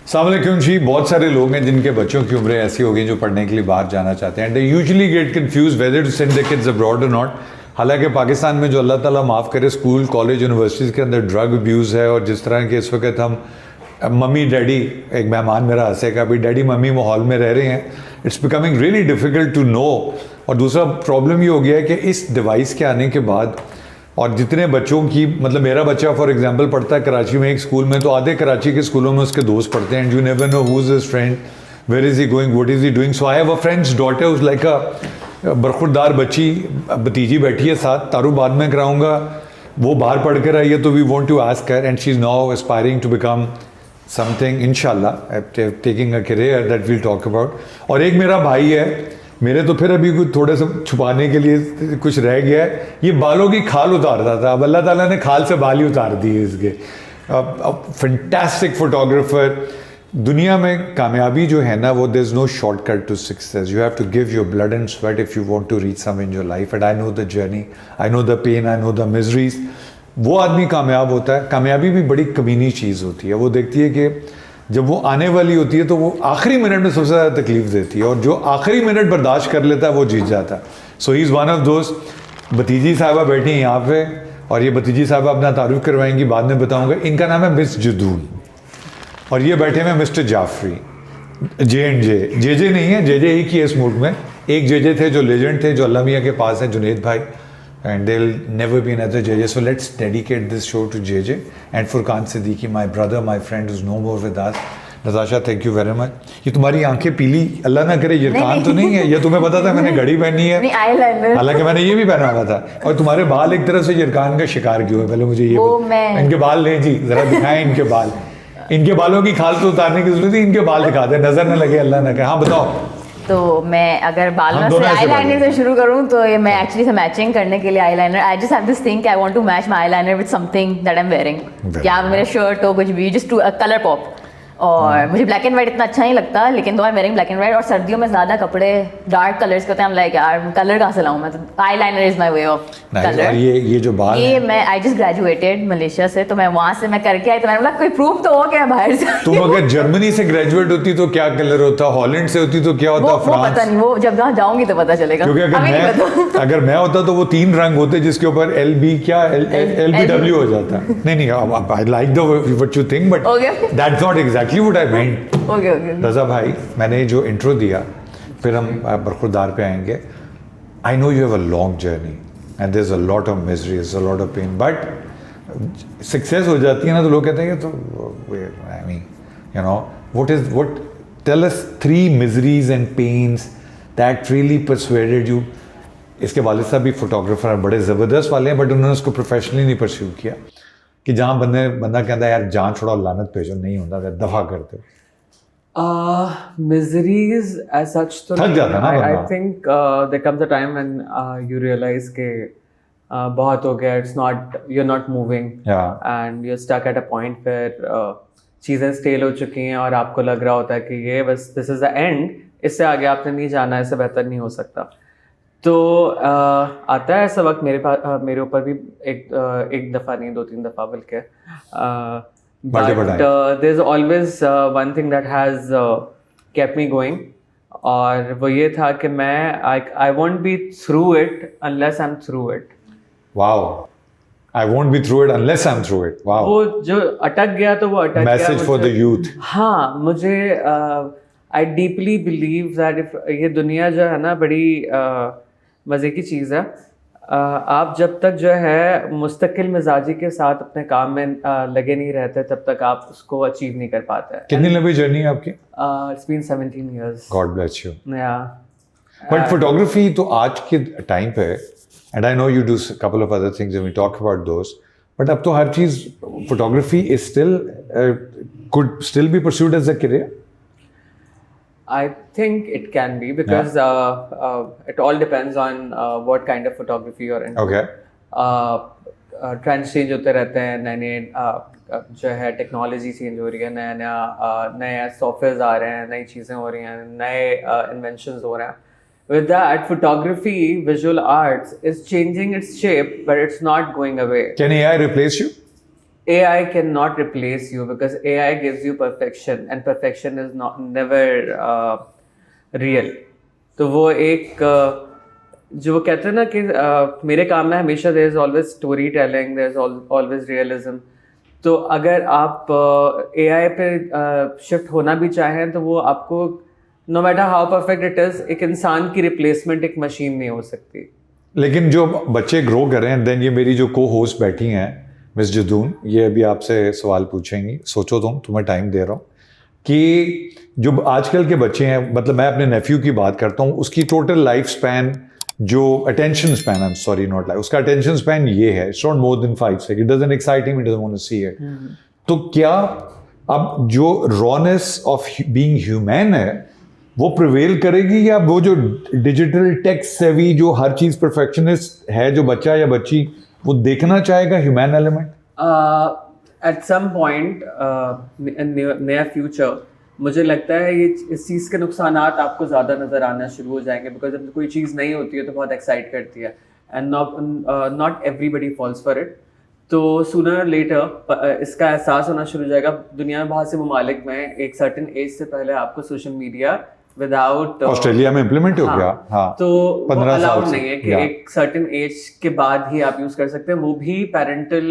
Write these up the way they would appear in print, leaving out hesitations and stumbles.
अस्सलामुअलैकुम जी। बहुत सारे लोग हैं जिनके बच्चों की उम्रें ऐसी हो गई जो पढ़ने के लिए बाहर जाना चाहते हैं। They usually get confused whether to send their kids abroad और नॉट। हालांकि पाकिस्तान में जो अल्लाह ताला माफ़ करे स्कूल कॉलेज यूनिवर्सिटीज़ के अंदर ड्रग अब्यूज़ है, और जिस तरह के इस वक्त हम मम्मी डैडी, एक मेहमान मेरा हंसेगा भी, डैडी मम्मी माहौल में रह रहे हैं, it's becoming really difficult to know. और दूसरा प्रॉब्लम ये हो गया है कि इस डिवाइस के आने के बाद, और जितने बच्चों की, मतलब मेरा बच्चा फॉर एग्जांपल पढ़ता है कराची में एक स्कूल में, तो आधे कराची के स्कूलों में उसके दोस्त पढ़ते हैं, and you never know who is his friend, where is he going, what is he doing. So I have a friend's daughter who's like a बरखुरदार बच्ची, भतीजी बैठी है साथ, तारू बाद में कराऊंगा, वो बाहर पढ़ कर आई है, तो we want to ask her, and she is now aspiring to become something इंशाल्लाह, taking a career that will talk about. और एक मेरा भाई है, मेरे तो फिर अभी कुछ थोड़े से छुपाने के लिए कुछ रह गया है, ये बालों की खाल उतारता था, अब अल्लाह ताला ने खाल से बाल ही उतार दिए इसके। Fantastic photographer. दुनिया में कामयाबी जो है ना, वो there is no shortcut to success, you have to give your blood and sweat if you want to reach some in your life. And I know the journey, I know the pain, I know the miseries. वो आदमी कामयाब होता है। कामयाबी भी बड़ी कमीनी चीज़ होती है, वो देखती है कि जब वो आने वाली होती है तो वो आखिरी मिनट में सबसे ज़्यादा तकलीफ देती है, और जो आखिरी मिनट बर्दाश्त कर लेता है वो जीत जाता है। सो ही इज़ वन ऑफ दोस्त। भतीजी साहबा बैठी हैं यहाँ पे, और ये भतीजी साहबा अपना तारुफ करवाएंगी, बाद में बताऊंगा। इनका नाम है मिस जदून, और ये बैठे हुए मिस्टर जाफरी। जे नहीं है, जे एक ही है इस मुल्क में। एक जे थे जो लेजेंड थे, जो अल्लाह मियाँ के पास है, जुनेद भाई, and there'll never be another JJ. So let's dedicate this show to JJ and Furqan Siddiqui, my brother, my friend who's no more with us. Natasha, thank you very much. ये तुम्हारी आंखें पीली, अल्लाह ना करे यरकान तो नहीं है? ये तुम्हें पता था मैंने घड़ी पहनी है, हालांकि मैंने ये भी पहना हुआ था। और तुम्हारे बाल एक तरह से यरकान का शिकार क्यों है? पहले मुझे ये इनके बाल लें जी, जरा दिखाएं इनके बाल। इनके बालों की खाल तो उतारने की जरूरत है, इनके बाल दिखा दे, नजर न लगे, अल्लाह ना करे। हाँ बताओ। तो मैं अगर बालों से आईलाइनर से शुरू करूं, तो ये मैं एक्चुअली से मैचिंग करने के लिए eyeliner, I just have this thing, I want to match my eyeliner with something that I am wearing, या मेरा शर्ट हो, कुछ भी, जस्ट टू कलर पॉप। और मुझे ब्लैक एंड वाइट इतना अच्छा नहीं लगता, लेकिन दो आई am wearing black and white, और सर्दियों में ज़्यादा कपड़े डार्क कलर्स के होते हैं, लाइक यार कलर कहाँ से लाऊं मैं, तो eyeliner is my way of colour. ये जो बाल, ये मैं आई जस्ट ग्रेजुएटेड मलेशिया से, तो मैं वहाँ से मैं करके आई, तो मैंने बोला कोई प्रूफ तो हो क्या बाहर से। तुम अगर जर्मनी से ग्रेजुएट होती तो क्या कलर होता, हॉलैंड से होती तो क्या होता, फ्रांस? पता नहीं, वो जब वहाँ जाऊंगी तो पता चलेगा। क्योंकि अगर मैं होता तो वो 3 रंग होते जिसके ऊपर LBW हो जाता। नहीं, I like the what you think, but that's not exactly what I meant. Okay. Raza भाई, मैंने जो इंट्रो दिया, फिर हम बरखुरदार पे आएंगे। I know you have a long journey and there is a lot of miseries, a lot of pain, but success हो जाती है ना, तो लोग कहते हैं कि तो I mean you know what tell us 3 miseries and pains that really persuaded you. इसके वालिद साहब भी फोटोग्राफर हैं, बड़े ज़बरदस्त वाले हैं, बट उन्होंने उसको प्रोफेशनली नहीं परस्यू किया, कि जहाँ बंदा कहता है यार जान छोड़ो, लानत भेजो, नहीं होता, दफ़ा करते हो। Miseries as such, तो थक जाता ना I think there comes a time when you realize के बहुत हो गया, you're not moving, and you're stuck at a point where चीज़ें स्टेल हो चुकी हैं, और आपको लग रहा होता है कि ये बस this is the end, इससे आगे आपने नहीं जाना, इससे बेहतर नहीं हो सकता। तो आता है ऐसा वक्त मेरे ऊपर भी, एक दफ़ा नहीं, 2-3 दफ़ा बल्कि, but there's always one thing that has kept me going, और वो ये था कि मैं I won't be through it unless I'm through it. Wow, I won't be through it unless I'm through it. Wow. वो जो अटक गया तो वो अटक गया। Message for the youth. हाँ, मुझे I deeply believe that if ये दुनिया जो है ना, बड़ी मज़े की चीज़ है। आप जब तक जो है मुस्तकिल मिजाजी के साथ अपने काम में लगे नहीं रहते, तब तक आप उसको अचीव नहीं कर पाते। कितनी लंबी जर्नी है आपकी? It's been 17 years. God bless you. Yeah. But photography तो आज के टाइम पे, and I know you do a couple of other things and we talk about those, but अब तो हर चीज़, photography is still could still be pursued as a career? I think it can be, because it all depends on what kind of photography you're into. Okay. Trends change होते रहते हैं, नए जो है technology change हो रही है, नए सॉफ्टवेयर आ रहे हैं, नई चीज़ें हो रही हैं, नए इन्वेंशंस हो रहे हैं। With that, photography, visual arts is changing its shape, but it's not going away. Can AI replace you? AI cannot replace you because AI gives you perfection and perfection is not never real. तो वो एक जो वो कहते हैं ना कि मेरे काम में हमेशा there is always storytelling, there is always realism. तो अगर आप AI पे शिफ्ट होना भी चाहें तो वो आपको no matter how perfect it is, एक इंसान की रिप्लेसमेंट एक मशीन नहीं हो सकती. लेकिन जो बच्चे ग्रो कर रहे हैं, देन ये मेरी जो को होस्ट बैठी हैं मिस जदून, ये अभी आपसे सवाल पूछेंगी. सोचो तुम्हें टाइम दे रहा हूँ कि जो आजकल के बच्चे हैं, मतलब मैं अपने नेफ्यू की बात करता हूँ, उसकी टोटल लाइफ स्पैन जो attention span, I am sorry not life, उसका अटेंशन स्पैन ये है, it's not more than 5 second. It doesn't excite him, it doesn't want to see it. तो क्या अब जो रॉनेस ऑफ बीइंग ह्यूमन है वो प्रिवेल करेगी, या वो जो डिजिटल टेक सेवी जो हर चीज परफेक्शनिस्ट है जो बच्चा या बच्ची वो देखना चाहेगा human element? At some point नया फ्यूचर मुझे लगता है ये इस चीज़ के नुकसानात आपको ज़्यादा नज़र आना शुरू हो जाएंगे, बिकॉज जब कोई चीज़ नहीं होती है तो बहुत एक्साइट करती है and not everybody falls for it. तो सूनर लेटर इसका एहसास होना शुरू हो जाएगा. दुनिया में बहुत से ममालिक में एक सर्टेन एज से पहले आपको सोशल मीडिया विदाउट ऑस्ट्रेलिया में इम्प्लीमेंट हो गया. हाँ, तो 15 अलाउड साल नहीं है कि एक सर्टेन एज के बाद ही आप यूज कर सकते हैं, वो भी पेरेंटल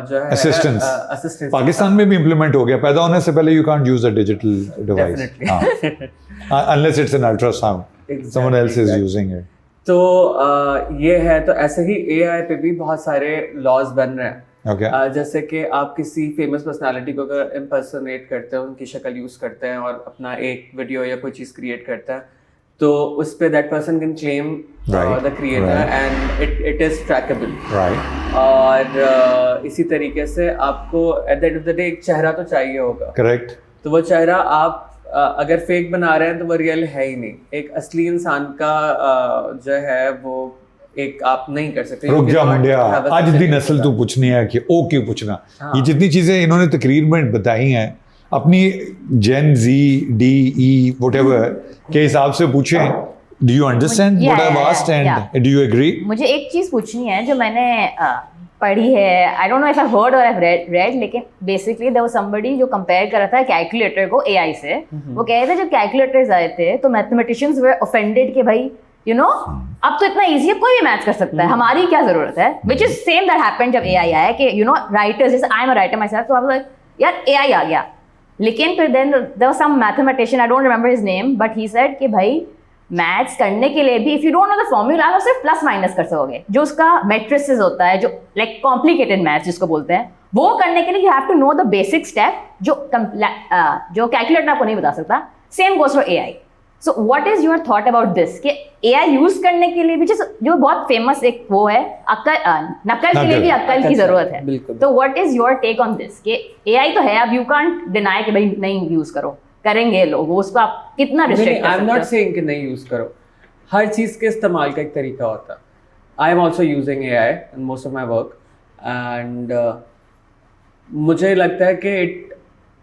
जो है असिस्टेंस. पाकिस्तान में भी इम्प्लीमेंट हो गया. पैदा होने से पहले you can't use a digital device unless it's an ultrasound, someone else is using it. तो ये है. तो ऐसे ही एआई पे भी बहुत सारे लॉज बन रहे हैं. Okay. जैसे कि आप किसी फेमस पर्सनालिटी को अगर इम्पर्सोनेट करते हैं, उनकी शक्ल यूज करते हैं और अपना एक वीडियो या कोई चीज क्रिएट करते हैं, तो उस पे that person can claim the creator and it is trackable. और इसी तरीके से आपको at the end of the day एक चेहरा तो चाहिए होगा. करेक्ट. तो वो चेहरा आप अगर फेक बना रहे हैं तो वो रियल है ही नहीं. एक असली इंसान का जो है वो एक आप नहीं कर सकते. रुक जा मुंडिया, आज दी नस्ल तू पूछनी है कि ओ क्यों पूछना. ये जितनी चीजें इन्होंने तकरीर में बताई हैं अपनी जेन जी डी ई व्हाटएवर के हिसाब से पूछें. Do you understand what I have asked and do you agree? मुझे एक चीज पूछनी है जो मैंने पढ़ी है. I don't know if I heard और आई हैव रेड, लेकिन बेसिकली देयर वाज समबडी जो कंपेयर कर रहा था कैलकुलेटर को एआई से. वो कह रहे थे जब कैलकुलेटर्स आए थे तो मैथमेटिशियंस वर ऑफेंडेड कि भाई यू नो अब तो इतना इजी है, कोई भी मैथ कर सकता है, हमारी क्या जरूरत है. Which is same that happened जब एआई आया कि यू नो राइटर्स, जैसे I am a writer myself, तो आई वाज लाइक यार एआई आ गया. लेकिन फिर then there was some mathematician, I don't remember his name, but he said कि भाई मैथ्स करने के लिए भी if you don't know the formula आप सिर्फ प्लस माइनस कर सकोगे. जो उसका मैट्रिसेस होता है, जो लाइक कॉम्प्लिकेटेड मैथ्स जिसको बोलते हैं, वो करने के लिए you have to know the basic step जो कैलकुलेटर आपको नहीं बता सकता. Same goes for AI. So what is your thought about this कि एआई यूज करने के लिए भी जो बहुत फेमस एक वो है नकल के लिए भी अक्ल की जरूरत है. तो what is your take on this कि एआई तो है, अब यू कांट डिनाई कि भाई नहीं यूज करो, करेंगे लोग, उसको आप कितना रिस्ट्रिक्ट कर सकते हो? आई एम नॉट सेइंग कि नहीं यूज करो. हर चीज के इस्तेमाल का एक तरीका होता है. I am also using AI in most of my work and मुझे लगता है कि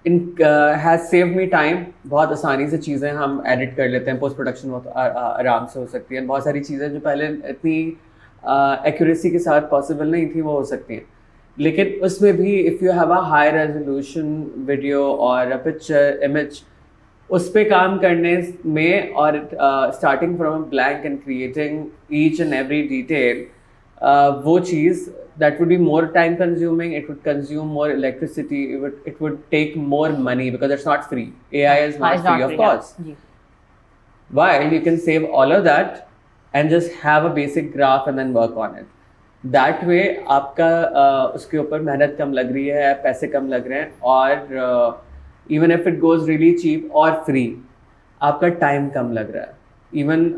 it has saved me time. बहुत आसानी से चीज़ें हम एडिट कर लेते हैं, पोस्ट प्रोडक्शन बहुत आराम से हो सकती है. बहुत सारी चीज़ें जो पहले इतनी एक्यूरेसी के साथ पॉसिबल नहीं थी वो हो सकती हैं. लेकिन उसमें भी if you have a high resolution video और अ पिक्चर इमेज, उस पर काम करने में और starting from blank and creating each and every detail, वो चीज़ that would be more time consuming, it would consume more electricity, it would take more money because it's not free. AI is not free of cost. While you can save all of that and just have a basic graph and then work on it. That way आपका उसके ऊपर मेहनत कम लग रही है, पैसे कम लग रहे हैं, और even if it goes really cheap or free, आपका टाइम कम लग रहा है. Even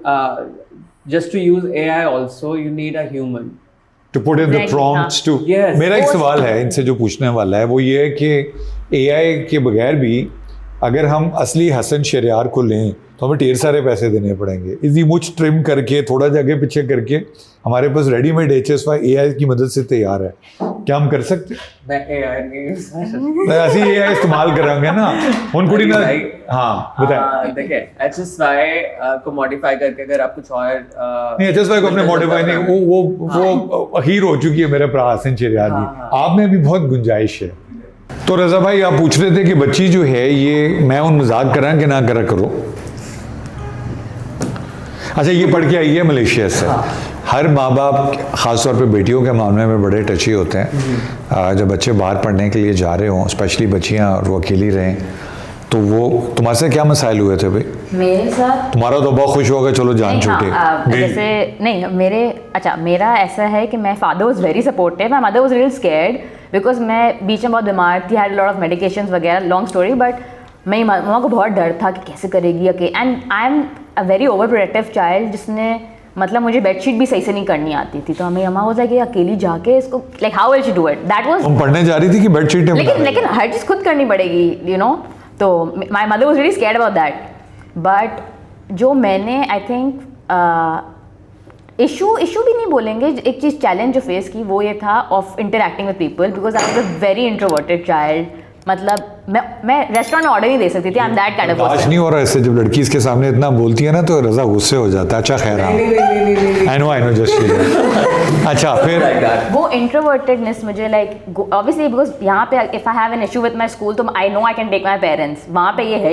just to use AI also you need a human to put in the prompts to. Yes. मेरा एक सवाल है इनसे जो पूछने वाला है, वो ये है कि एआई के बगैर भी अगर हम असली हसन शरियार को लें तो हमें ढेर सारे पैसे देने पड़ेंगे. इसी मुझ ट्रिम करके थोड़ा जगह पीछे करके हमारे पास रेडीमेड HSY एआई की मदद से तैयार है. क्या हम कर सकते मैं AI नहीं use कर सकता। हैं ऐसी AI इस्तेमाल करेंगे ना उन कुड़ी ना हाँ बताए देखिए HSY को मॉडिफाई करके अगर आप कुछ और नहीं HSY को अपने मॉडिफाई नहीं वो हीर हो चुकी है मेरे भरा हसन चिरियाद की आप में भी बहुत गुंजाइश है। तो रजा भाई आप पूछ रहे थे कि बच्ची जो है ये मैं उन मजाक करा कि ना करा करो। अच्छा ये पढ़ के आई है मलेशिया से। हर माँ बाप ख़ासतौर पे बेटियों के मामले में बड़े टची होते हैं। जब बच्चे बाहर पढ़ने के लिए जा रहे हों स्पेशली बच्चियाँ और वो अकेली रहें तो वो तुम्हारे से क्या मसाइल हुए थे भाई? मेरे साथ तुम्हारा तो बहुत खुश होगा चलो जान छूटे जैसे नहीं मेरा ऐसा है कि मैं father was very supportive, my mother was really scared because मैं बीच में बहुत बीमार थी, हैड लॉट ऑफ मेडिकेशंस वगैरह, लॉन्ग स्टोरी। बट मेरी मम्मा को बहुत डर था कि कैसे करेगी and I am a very over protective child जिसने मतलब मुझे बेडशीट भी सही से नहीं करनी आती थी। तो हमें अम्मा वाज लाइक अकेली जाके इसको like how will she do it, that was तुम पढ़ने जा रही थी कि बेडशीट लेकिन हर चीज़ खुद करनी पड़ेगी यू नो। तो my mother was really scared about that. But जो मैंने आई थिंक इशू भी नहीं बोलेंगे, एक चीज़ चैलेंज जो फेस की वो ये था of interacting with people because I was a very introverted child. मतलब मैं रेस्टोरेंट में ऑर्डर नहीं दे सकती थी, I am that kind of person. नहीं हो रहा इससे जब लड़की इसके सामने इतना बोलती है ना तो रजा गुस्से हो जाता है। अच्छा खैर आई नो जस्ट अच्छा फिर वो इंट्रोवर्टेडनेस मुझे लाइक ऑब्वियसली बिकॉज यहाँ पे if I have an issue with my school तो I know I can take my parents. वहाँ पे ये है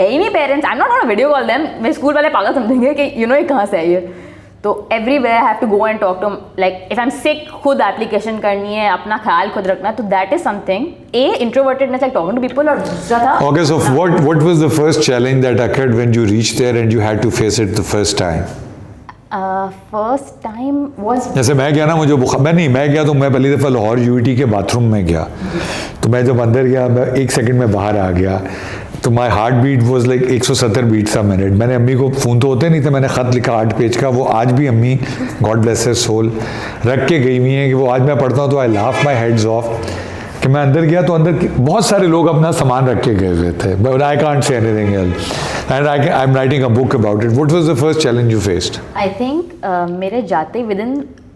ही नहीं parents, I am not on video call them. मेरे स्कूल वाले पागल समझेंगे कि यू नो ये कहाँ से आई है। तो everywhere I have to go and talk to like if I am sick खुद एप्लीकेशन करनी है, अपना ख्याल खुद रखना। तो that is something introvertedness like talking to people. और दूसरा था okay so what was the first challenge that occurred when you reached there and you had to face it the first time? First time was जैसे मैं गया ना मुझे मैं गया तो मैं पहली दफ़ा लाहौर यूटी के बाथरूम में गया तो मैं जब अंदर गया मैं 1 सेकंड में बाहर आ गया तो my heart beat was like 170 beats a minute. मैंने अम्मी को फ़ोन तो होते नहीं थे, मैंने ख़त लिखा 8 पेज का, वो आज भी अम्मी गॉड ब्लेस हर सोल रख के गई हुई हैं कि वो आज मैं पढ़ता हूँ तो आई लाफ माई हेड्स ऑफ कि मैं अंदर गया तो अंदर बहुत सारे लोग अपना सामान रख के गए हुए थे। But I can't say anything else and I am writing a book about it. What was the first challenge you faced? I think मेरे जाते with in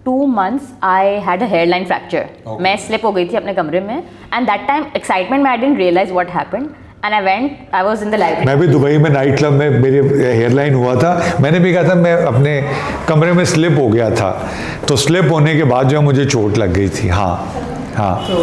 2 months I had a hairline fracture. मैं slip हो गई थी अपने कमरे में and that time excitement में I didn't realize what happened and I was in the library. मैं भी दुबई में नाइट क्लब में मेरी हेयरलाइन हुआ था। मैंने भी कहा था मैं अपने कमरे में स्लिप हो गया था तो स्लिप होने के बाद जो मुझे चोट लग गई थी। हाँ तो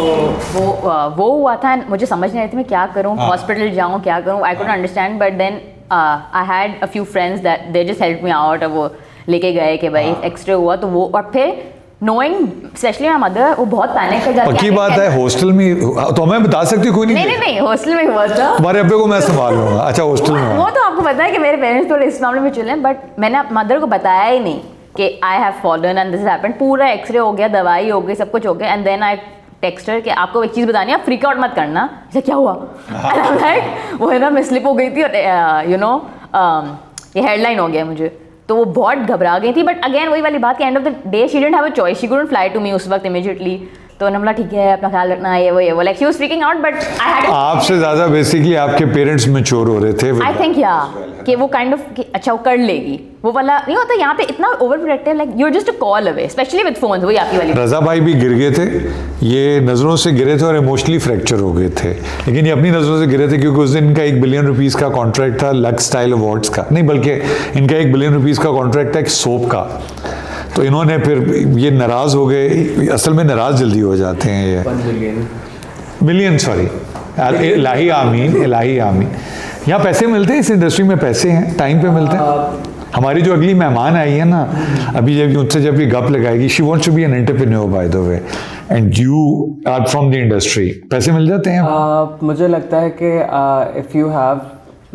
वो हुआ था मुझे समझ नहीं आई थी मैं क्या करूँ, हॉस्पिटल जाऊँ क्या करूँ, I couldn't understand. But then I had a few friends that they just help me out. और वो लेके गए कि भाई एक्सरे हुआ तो वो, और फिर नोइंग स्पेशली माय मदर वो बहुत पैनिक कर जाती है। पक्की बात है हॉस्टल में तो हमें बता सकती कोई नहीं हॉस्टल में हुआ था। हमारे अब्बे को मैं संभाल लूंगा। अच्छा हॉस्टल में वो तो आपको पता है कि मेरे पेरेंट्स थोड़े इस मामले में चले हैं बट मैंने मदर को बताया ही नहीं कि I have fallen and this happened. पूरा एक्सरे हो गया, दवाई हो गई, सब कुछ हो गया एंड देन आई टेक्स्टर कि आपको एक चीज़ बतानी है, आप फ्रीक आउट मत करना। ऐसा क्या हुआ? लाइक वो है ना मैं स्लिप हो गई थी और यू नो ये हेडलाइन हो गया मुझे तो वो बहुत घबरा गई थी। बट अगेन वही वाली बात कि end of the day she didn't have a choice, she couldn't fly to me उस वक्त इमीडिएटली। तो उन्होंने बोला ठीक है अपना ख्याल रखना ये वो like she was freaking out but I had आपसे ज़्यादा बेसिकली आपके पेरेंट्स मैच्योर हो रहे थे। आई थिंक या कि वो काइंड ऑफ अच्छा वो कर लेगी, वो वाला नहीं होता यहाँ पे इतना overprotective like you are just a call away specially with phones. वही आपकी वाली रजा भाई भी गिर गए थे, ये नज़रों से गिरे थे और इमोशनली फ्रैक्चर हो गए थे। लेकिन ये अपनी नज़रों से गिरे थे क्योंकि उस दिन इनका $1 बिलियन का कॉन्ट्रैक्ट था लक्स स्टाइल अवार्ड्स का, नहीं बल्कि इनका $1 बिलियन का कॉन्ट्रैक्ट था एक सोप का। तो इन्होंने फिर ये नाराज़ हो गए, असल में नाराज़ जल्दी हो जाते हैं ये 1 बिलियन सॉरी इलाही आमीन। यहाँ पैसे मिलते हैं, इस इंडस्ट्री में पैसे हैं, टाइम पे मिलते हैं। हमारी जो अगली मेहमान आई है ना अभी जब उनसे जब ये गप लगाएगी she wants to be an entrepreneur by the way and you are from the industry, पैसे मिल जाते हैं? मुझे लगता है कि if you have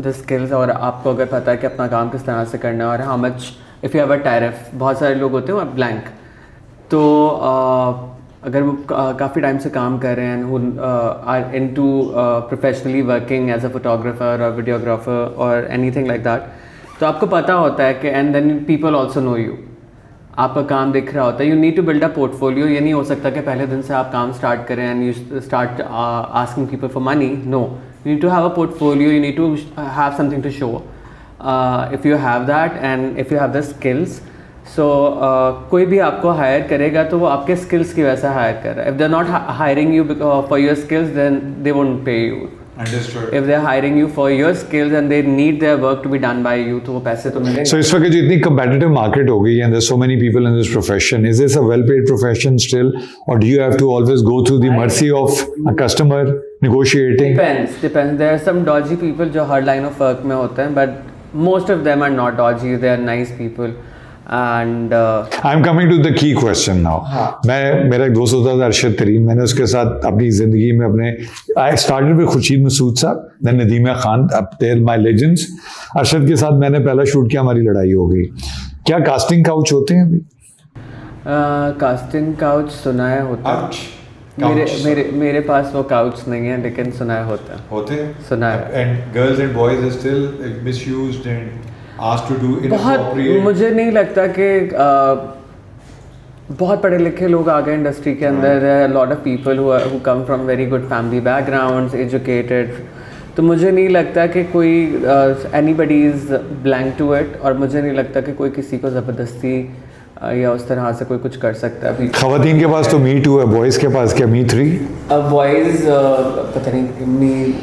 the skills और आपको अगर पता है कि अपना काम किस तरह से करना है और how much if you have a tariff, बहुत सारे लोग होते हैं ब्लैंक तो अगर वो काफ़ी टाइम से काम कर रहे हैं and are into professionally working as a photographer और वीडियोग्राफर और एनीथिंग लाइक दैट, तो आपको पता होता है कि and then people also know you, आपका काम दिख रहा होता है। You need to build a portfolio. ये नहीं हो सकता कि पहले दिन से आप काम स्टार्ट करें and you start asking people for money. No, you need to have a portfolio, you need to have something to show. If you have that and if you have the skills, सो कोई भी आपको higher करेगा तो वो आपके skills की वजह से हायर कर रहा है. If they are not hiring you for your skills then they won't pay you. Understood. If they are hiring you for your skills and they need their work to be done by you, तो वो पैसे तो मिलेंगे. So इस वक्त जो इतनी competitive market हो गई and there's so many people in this profession, is this a well-paid profession still, or do you have to always go through the mercy of a customer negotiating? Depends. There are some dodgy people जो hard line of work में होते हैं, but most of them are not dodgy. They are nice people. And I'm coming to the key question now. मेरा एक दोस्त होता था अरशद तरीन. मैंने उसके साथ अपनी जिंदगी में अपने I started with Khurshid Masood साहब, then नदीमा खान, अब they're my legends. अरशद के साथ मैंने पहला शूट किया, हमारी लड़ाई हो गई. क्या कास्टिंग काउच होते हैं अभी? कास्टिंग काउच सुना है होता है. मेरे पास वो काउच नहीं है, लेकिन सुना है होता है. सुना है. And girls and boys are still misused and asked to do बहुत, मुझे नहीं लगता कि बहुत पढ़े लिखे लोग आ गए इंडस्ट्री के अंदर. Lot of people who come from very good family backgrounds, educated. तो मुझे नहीं लगता कि कोई anybody is blank to it, और मुझे नहीं लगता कि कोई किसी को ज़बरदस्ती या उस तरह से कोई कुछ कर सकता है. अभी खवातीन के पास तो मी 2 है, बॉयज़ के पास क्या मी 3? बॉयज़ पता नहीं, मी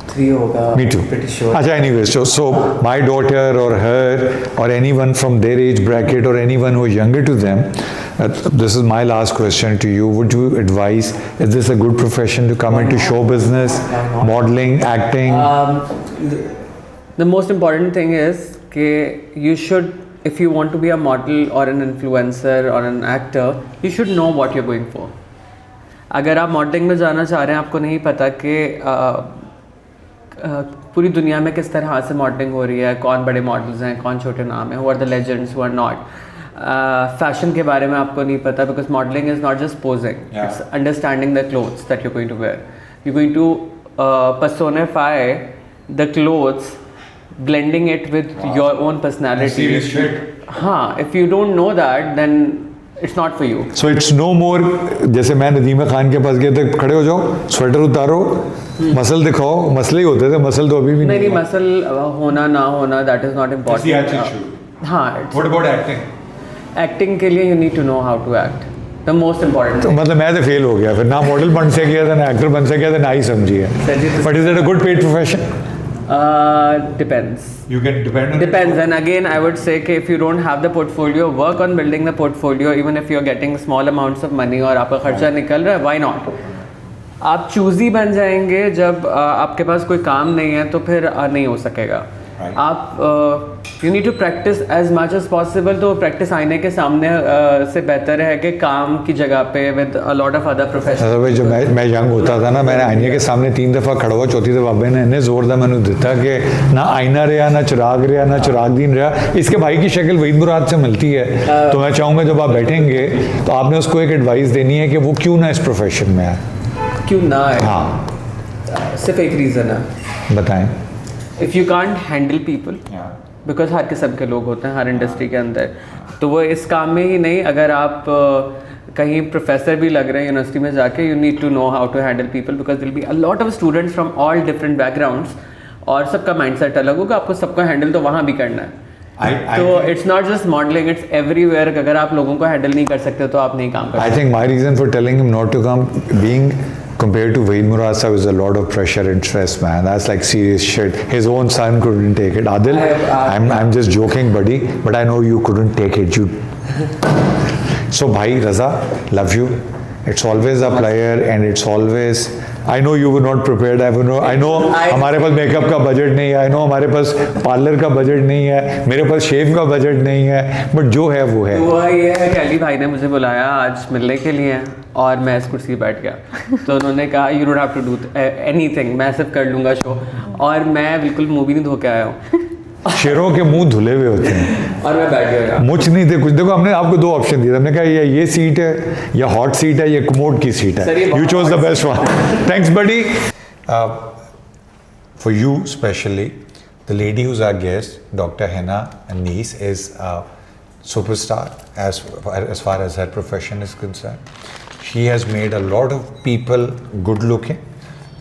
3 होगा. Me too. Pretty sure. अच्छा, anyways, so my daughter or her or anyone from their age bracket or anyone who is younger to them, this is my last question to you. Would you advise, is this a good profession to come into show business, modeling, acting? The most important thing is कि you should, if you want to be a model or an influencer or an actor, you should know what you're going for. अगर आप modelling में जाना चाह रहे हैं, आपको नहीं पता कि पूरी दुनिया में किस तरह से मॉडलिंग हो रही है, कौन बड़े मॉडल्स हैं, कौन छोटे नाम हैं, who are the legends, who are not. Fashion के बारे में आपको नहीं पता, because modelling is not just posing, it's understanding the clothes that you going to wear. You going to personify the clothes, blending it with your own personality. हाँ, if you don't know that, then it's not for you. So it's no more, जैसे मैं नदीमा खान के पास गया था, खड़े हो जाओ, स्वेटर उतारो, मसल दिखाओ. मसले ही होते थे, मसल तो अभी भी नहीं. मसल होना ना होना, that is not important. हाँ. What about acting? Acting के लिए you need to know how to act. The most important. तो मतलब मैं तो फेल हो गया, फिर ना मॉडल बन से गया था, ना एक्टर बन से गया था, ना ही समझिए. But is it a good paid profession? Depends. You can depend on Depends. And again, I would say कि if you don't have the portfolio, work on building the portfolio. Even if you're getting small amounts of money और आपका खर्चा निकल रहा है, why not? आप choosy बन जाएंगे जब आपके पास कोई काम नहीं है, तो फिर नहीं हो सकेगा. आप you need to practise as much as possible. तो प्रैक्टिस आईने के सामने से बेहतर है कि काम की जगह पे with a lot of other professional. जब मैं यंग होता था ना, मैंने आईने के सामने 3 दफ़ा खड़ा हुआ, चौथी दफ़ा मैंने इन्हें जोर दा मैंने दिता कि ना आईना रहा, ना चिराग रहा, ना चिरागदीन रहा. इसके भाई की शक्ल वहीद मुराद से मिलती है. तो मैं चाहूँगा जब आप बैठेंगे तो आपने उसको एक एडवाइस देनी है कि वो क्यों ना इस प्रोफेशन में आए. क्यों ना आए? हाँ, सिर्फ एक रीज़न है. बताएं. If you can't handle people, because हर किस्म के लोग होते हैं हर इंडस्ट्री के अंदर. तो वो इस काम में ही नहीं, अगर आप कहीं प्रोफेसर भी लग रहे हैं यूनिवर्सिटी में जाके, you need to know how to handle people, because will be a lot of students from all different backgrounds, और सबका माइंडसेट अलग होगा. आपको सबको हैंडल तो वहाँ भी करना है. तो it's not just modelling, it's everywhere. अगर आप लोगों को हैंडल नहीं कर सकते तो आप नहीं काम कर सकते. I think my reason for telling him not to come being compared to Wahid Murad sir, is a lot of pressure and stress, man. That's like serious shit. His own son couldn't take it. Adil, I'm just joking, buddy, but I know you couldn't take it. So, bhai, Raza, love you. It's always a pleasure, and it's always. I know you were not prepared. I know हमारे pass makeup का budget नहीं है. I know हमारे पास parlour का budget नहीं है. मेरे पास शेव का बजट नहीं है. बट जो है वो है. वो ये है कि अली भाई ने मुझे बुलाया आज मिलने के लिए, और मैं इस कुर्सी पर बैठ गया. तो उन्होंने कहा you don't have to do anything, मैं सिर्फ कर लूँगा शो. और मैं बिल्कुल मुँह भी नहीं धो के आया हूँ. शेरों के मुंह धुले हुए होते हैं. और मैं बैठ गया. मुझ नहीं थे कुछ. देखो, हमने आपको 2 ऑप्शन दिए. हमने कहा ये सीट है, या हॉट सीट है, या कमोड की सीट है. You chose the best one. Thanks buddy. For you specially, the lady whose our guest, doctor Hina Anees, is superstar as far as her profession is concerned. She has made a lot of people good looking.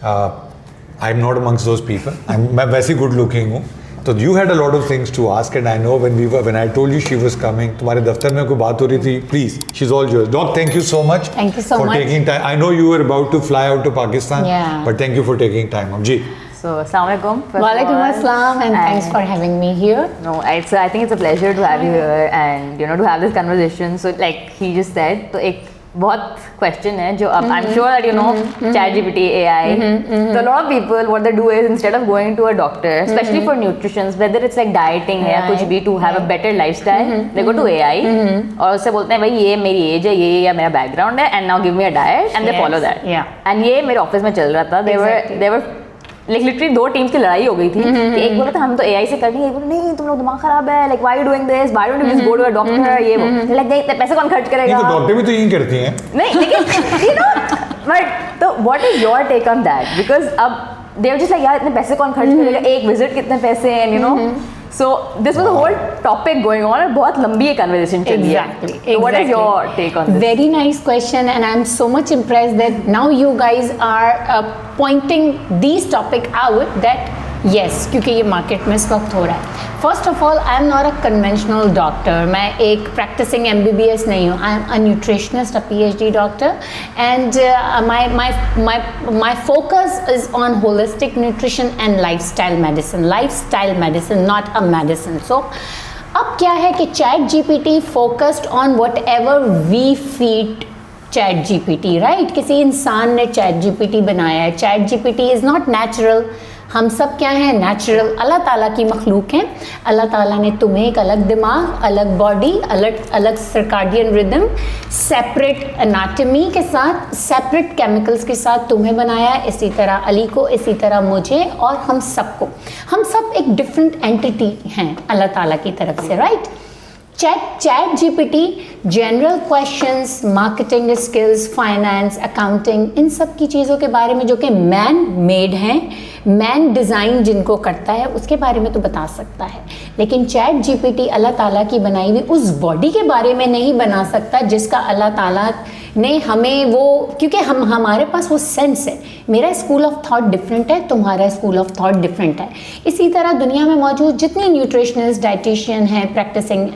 I'm not amongst those people. मैं वैसे good looking हूँ. तो you had a lot of things to ask, and I know when I told you she was coming, तुम्हारे दफ्तर में कोई बात हो रही थी, please, she's all yours. Doc, thank you so much. Thank you so for much. taking time. I know you were about to fly out to Pakistan, Yeah. but thank you for taking time. Ji. So, Assalamualaikum. first of Walaikum all. assalam, and thanks for having me here. No, I think it's a pleasure to have you here and to have this conversation. So like he just said, तो एक बहुत question है जो अब I'm sure that you know ChatGPT, AI. So a lot of people what they do is instead of going to a doctor, especially for nutrition, whether it's like dieting है या कुछ भी to have a better lifestyle, they go to AI और उससे बोलते हैं भाई ये मेरी एज है, ये या मेरा बैकग्राउंड है, and now give me a diet and they follow that. Yeah. And ये मेरे ऑफिस में चल रहा था. They were like literally 2 teams की लड़ाई हो गई थी कि एक बोला था हम तो एआई से करेंगे, एक बोला नहीं तुम लोग दिमाग खराब है, like why are you doing this, why don't you just go to a doctor, ये वो लाइक नहीं इतने पैसे कौन खर्च करेगा. ये तो डॉक्टर भी तो यही करती हैं. नहीं लेकिन यू नो बट तो what is your take on that, because अब दे वर जस्ट लाइक यार इतने पैसे कौन खर्च करेगा, एक विजिट कितने पैसे हैं, you know. So this was a whole topic going on and बहुत लंबी ये conversation चली है. Exactly. So what is your take on this? Very nice question, and I'm so much impressed that now you guys are pointing these topic out that yes, क्योंकि ये market में इस वक्त हो रहा है. First of all I am not a conventional doctor. मैं एक प्रैक्टिसिंग MBBS नहीं हूँ. I am a nutritionist, a PhD doctor, and my focus is on holistic nutrition and lifestyle medicine, not a medicine. So अब क्या है कि ChatGPT focused on whatever we feed ChatGPT, right. किसी इंसान ने ChatGPT बनाया है. ChatGPT is not natural. हम सब क्या हैं? नेचुरल. अल्लाह ताला की मखलूक हैं. अल्लाह ताला ने तुम्हें एक अलग दिमाग, अलग बॉडी, अलग सर्काडियन रिदम, सेपरेट एनाटमी के साथ, सेपरेट केमिकल्स के साथ तुम्हें बनाया है. इसी तरह अली को, इसी तरह मुझे और हम सबको. हम सब एक डिफरेंट एंटिटी हैं अल्लाह ताला की तरफ से, right. ChatGPT general questions, marketing skills, finance, accounting, इन सब की चीज़ों के बारे में जो कि मैन मेड हैं, मैन डिज़ाइन जिनको करता है, उसके बारे में तो बता सकता है. लेकिन ChatGPT अल्लाह ताला की बनाई हुई उस बॉडी के बारे में नहीं बना सकता जिसका अल्लाह ताला ने हमें वो, क्योंकि हमारे पास वो सेंस है. मेरा स्कूल ऑफ थॉट डिफरेंट है, तुम्हारा स्कूल ऑफ थॉट डिफरेंट है. इसी तरह दुनिया में मौजूद जितने न्यूट्रिशनिस्ट, डाइटिशियन हैं, प्रैक्टिसिंग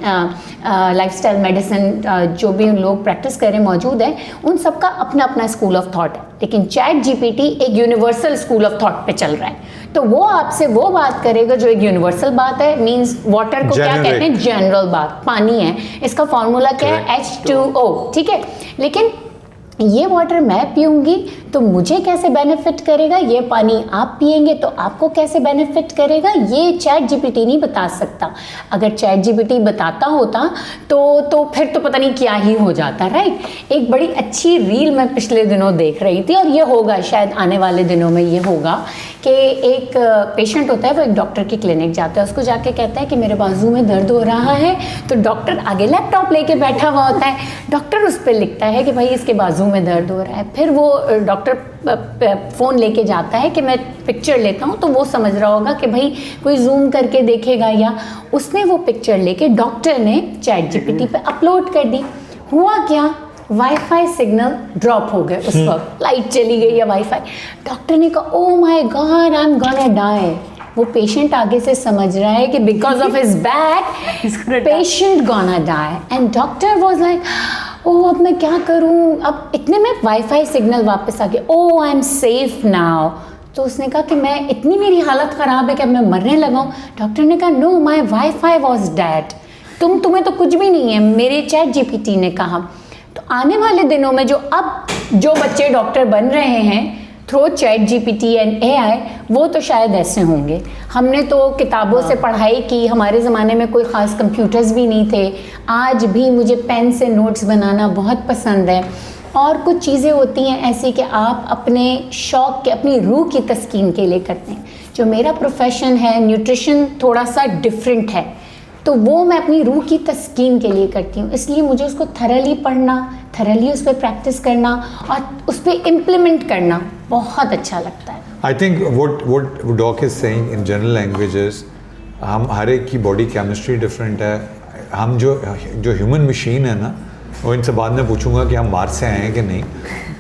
लाइफस्टाइल मेडिसिन जो भी लोग प्रैक्टिस करें मौजूद है, उन सबका अपना अपना स्कूल ऑफ थॉट है. लेकिन ChatGPT एक यूनिवर्सल स्कूल ऑफ थॉट पे चल रहा है. तो वो आपसे वो बात करेगा जो एक यूनिवर्सल बात है. मींस वाटर को क्या कहते हैं? जनरल बात. पानी है, इसका फॉर्मूला क्या है? H2O, ठीक है. लेकिन ये वाटर मैं पीऊँगी तो मुझे कैसे बेनिफिट करेगा, ये पानी आप पिएंगे तो आपको कैसे बेनिफिट करेगा, ये ChatGPT नहीं बता सकता. अगर ChatGPT बताता होता तो फिर तो पता नहीं क्या ही हो जाता, राइट. एक बड़ी अच्छी रील मैं पिछले दिनों देख रही थी, और ये होगा शायद आने वाले दिनों में, ये होगा कि एक पेशेंट होता है, वो एक डॉक्टर की क्लिनिक जाता है, उसको जाके कहता है कि मेरे बाजू में दर्द हो रहा है. तो डॉक्टर आगे लैपटॉप लेके बैठा हुआ होता है. डॉक्टर उस पर लिखता है कि भाई इसके बाजू में दर्द हो रहा है. फिर वो डॉक्टर फ़ोन लेके जाता है कि मैं पिक्चर लेता हूँ, तो वो समझ रहा होगा कि भाई कोई जूम करके देखेगा, या उसने वो पिक्चर लेके डॉक्टर ने ChatGPT पे अपलोड कर दी. हुआ क्या? वाईफाई सिग्नल ड्रॉप हो गए उस वक्त, लाइट चली गई या वाईफाई. डॉक्टर ने कहा oh my God I am gonna die. वो पेशेंट आगे से समझ रहा है कि because of his back patient gonna die. And doctor was like oh अब मैं क्या करूं. अब इतने में वाईफाई सिग्नल वापस आ गया. ओह आई एम सेफ नाउ. तो उसने कहा कि मैं इतनी मेरी हालत ख़राब है कि अब मैं मरने लगा हूँ. डॉक्टर ने कहा know my wifi was dead. तुम्हें तो कुछ भी नहीं है, मेरे ChatGPT ने कहा. तो आने वाले दिनों में जो बच्चे डॉक्टर बन रहे हैं थ्रू ChatGPT एंड AI, वो तो शायद ऐसे होंगे. हमने तो किताबों से पढ़ाई की, हमारे ज़माने में कोई ख़ास कंप्यूटर्स भी नहीं थे. आज भी मुझे पेन से नोट्स बनाना बहुत पसंद है. और कुछ चीज़ें होती हैं ऐसी कि आप अपने शौक़ के, अपनी रूह की तस्कीन के लिए करते हैं. जो मेरा प्रोफेशन है न्यूट्रिशन, थोड़ा सा डिफरेंट है, तो वो मैं अपनी रूह की तस्कीन के लिए करती हूँ. इसलिए मुझे उसको थरली पढ़ना, थरली उस पर प्रैक्टिस करना और उस पर इम्प्लीमेंट करना बहुत अच्छा लगता है. I think what Doc is saying in general languages, हम हर एक की बॉडी केमिस्ट्री डिफरेंट है. हम जो ह्यूमन मशीन है ना, वो इनसे बाद में पूछूंगा कि हम मार्स से आए हैं कि नहीं.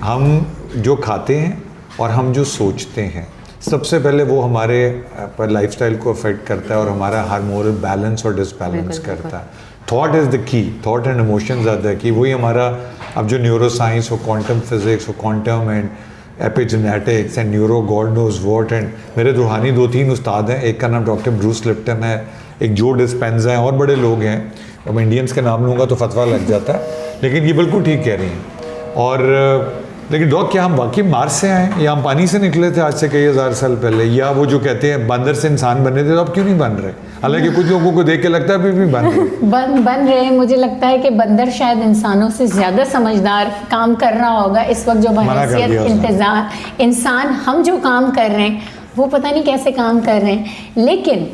हम जो खाते हैं और हम जो सोचते हैं, सबसे पहले वो हमारे लाइफस्टाइल को अफेक्ट करता है और हमारा हार्मोनल बैलेंस और डिसबैलेंस करता है। Thought is the key, thought and emotions are the key. वही हमारा अब जो न्यूरो साइंस हो, क्वांटम फिजिक्स हो, quantum and epigenetics and neuro God knows what, and मेरे रूहानी 2-3 उस्ताद हैं, एक का नाम डॉक्टर ब्रूस लिप्टन है, एक जो डिस्पेंजा है, और बड़े लोग हैं। अब इंडियंस के नाम लूँगा तो फतवा लग जाता है, लेकिन ये बिल्कुल ठीक कह रही हैं। और लेकिन डॉग, क्या हम वाकई मार्स से आए या हम पानी से निकले थे आज से कई हज़ार साल पहले, या वो जो कहते हैं बंदर से इंसान बने थे तो अब क्यों नहीं बन रहे? हालांकि कुछ लोगों को देख के लगता है अभी भी बन रहे बन रहे हैं। मुझे लगता है कि बंदर शायद इंसानों से ज़्यादा समझदार काम कर रहा होगा इस वक्त। जो बहैसियत इंतजार इंसान हम जो काम कर रहे हैं वो पता नहीं कैसे काम कर रहे हैं, लेकिन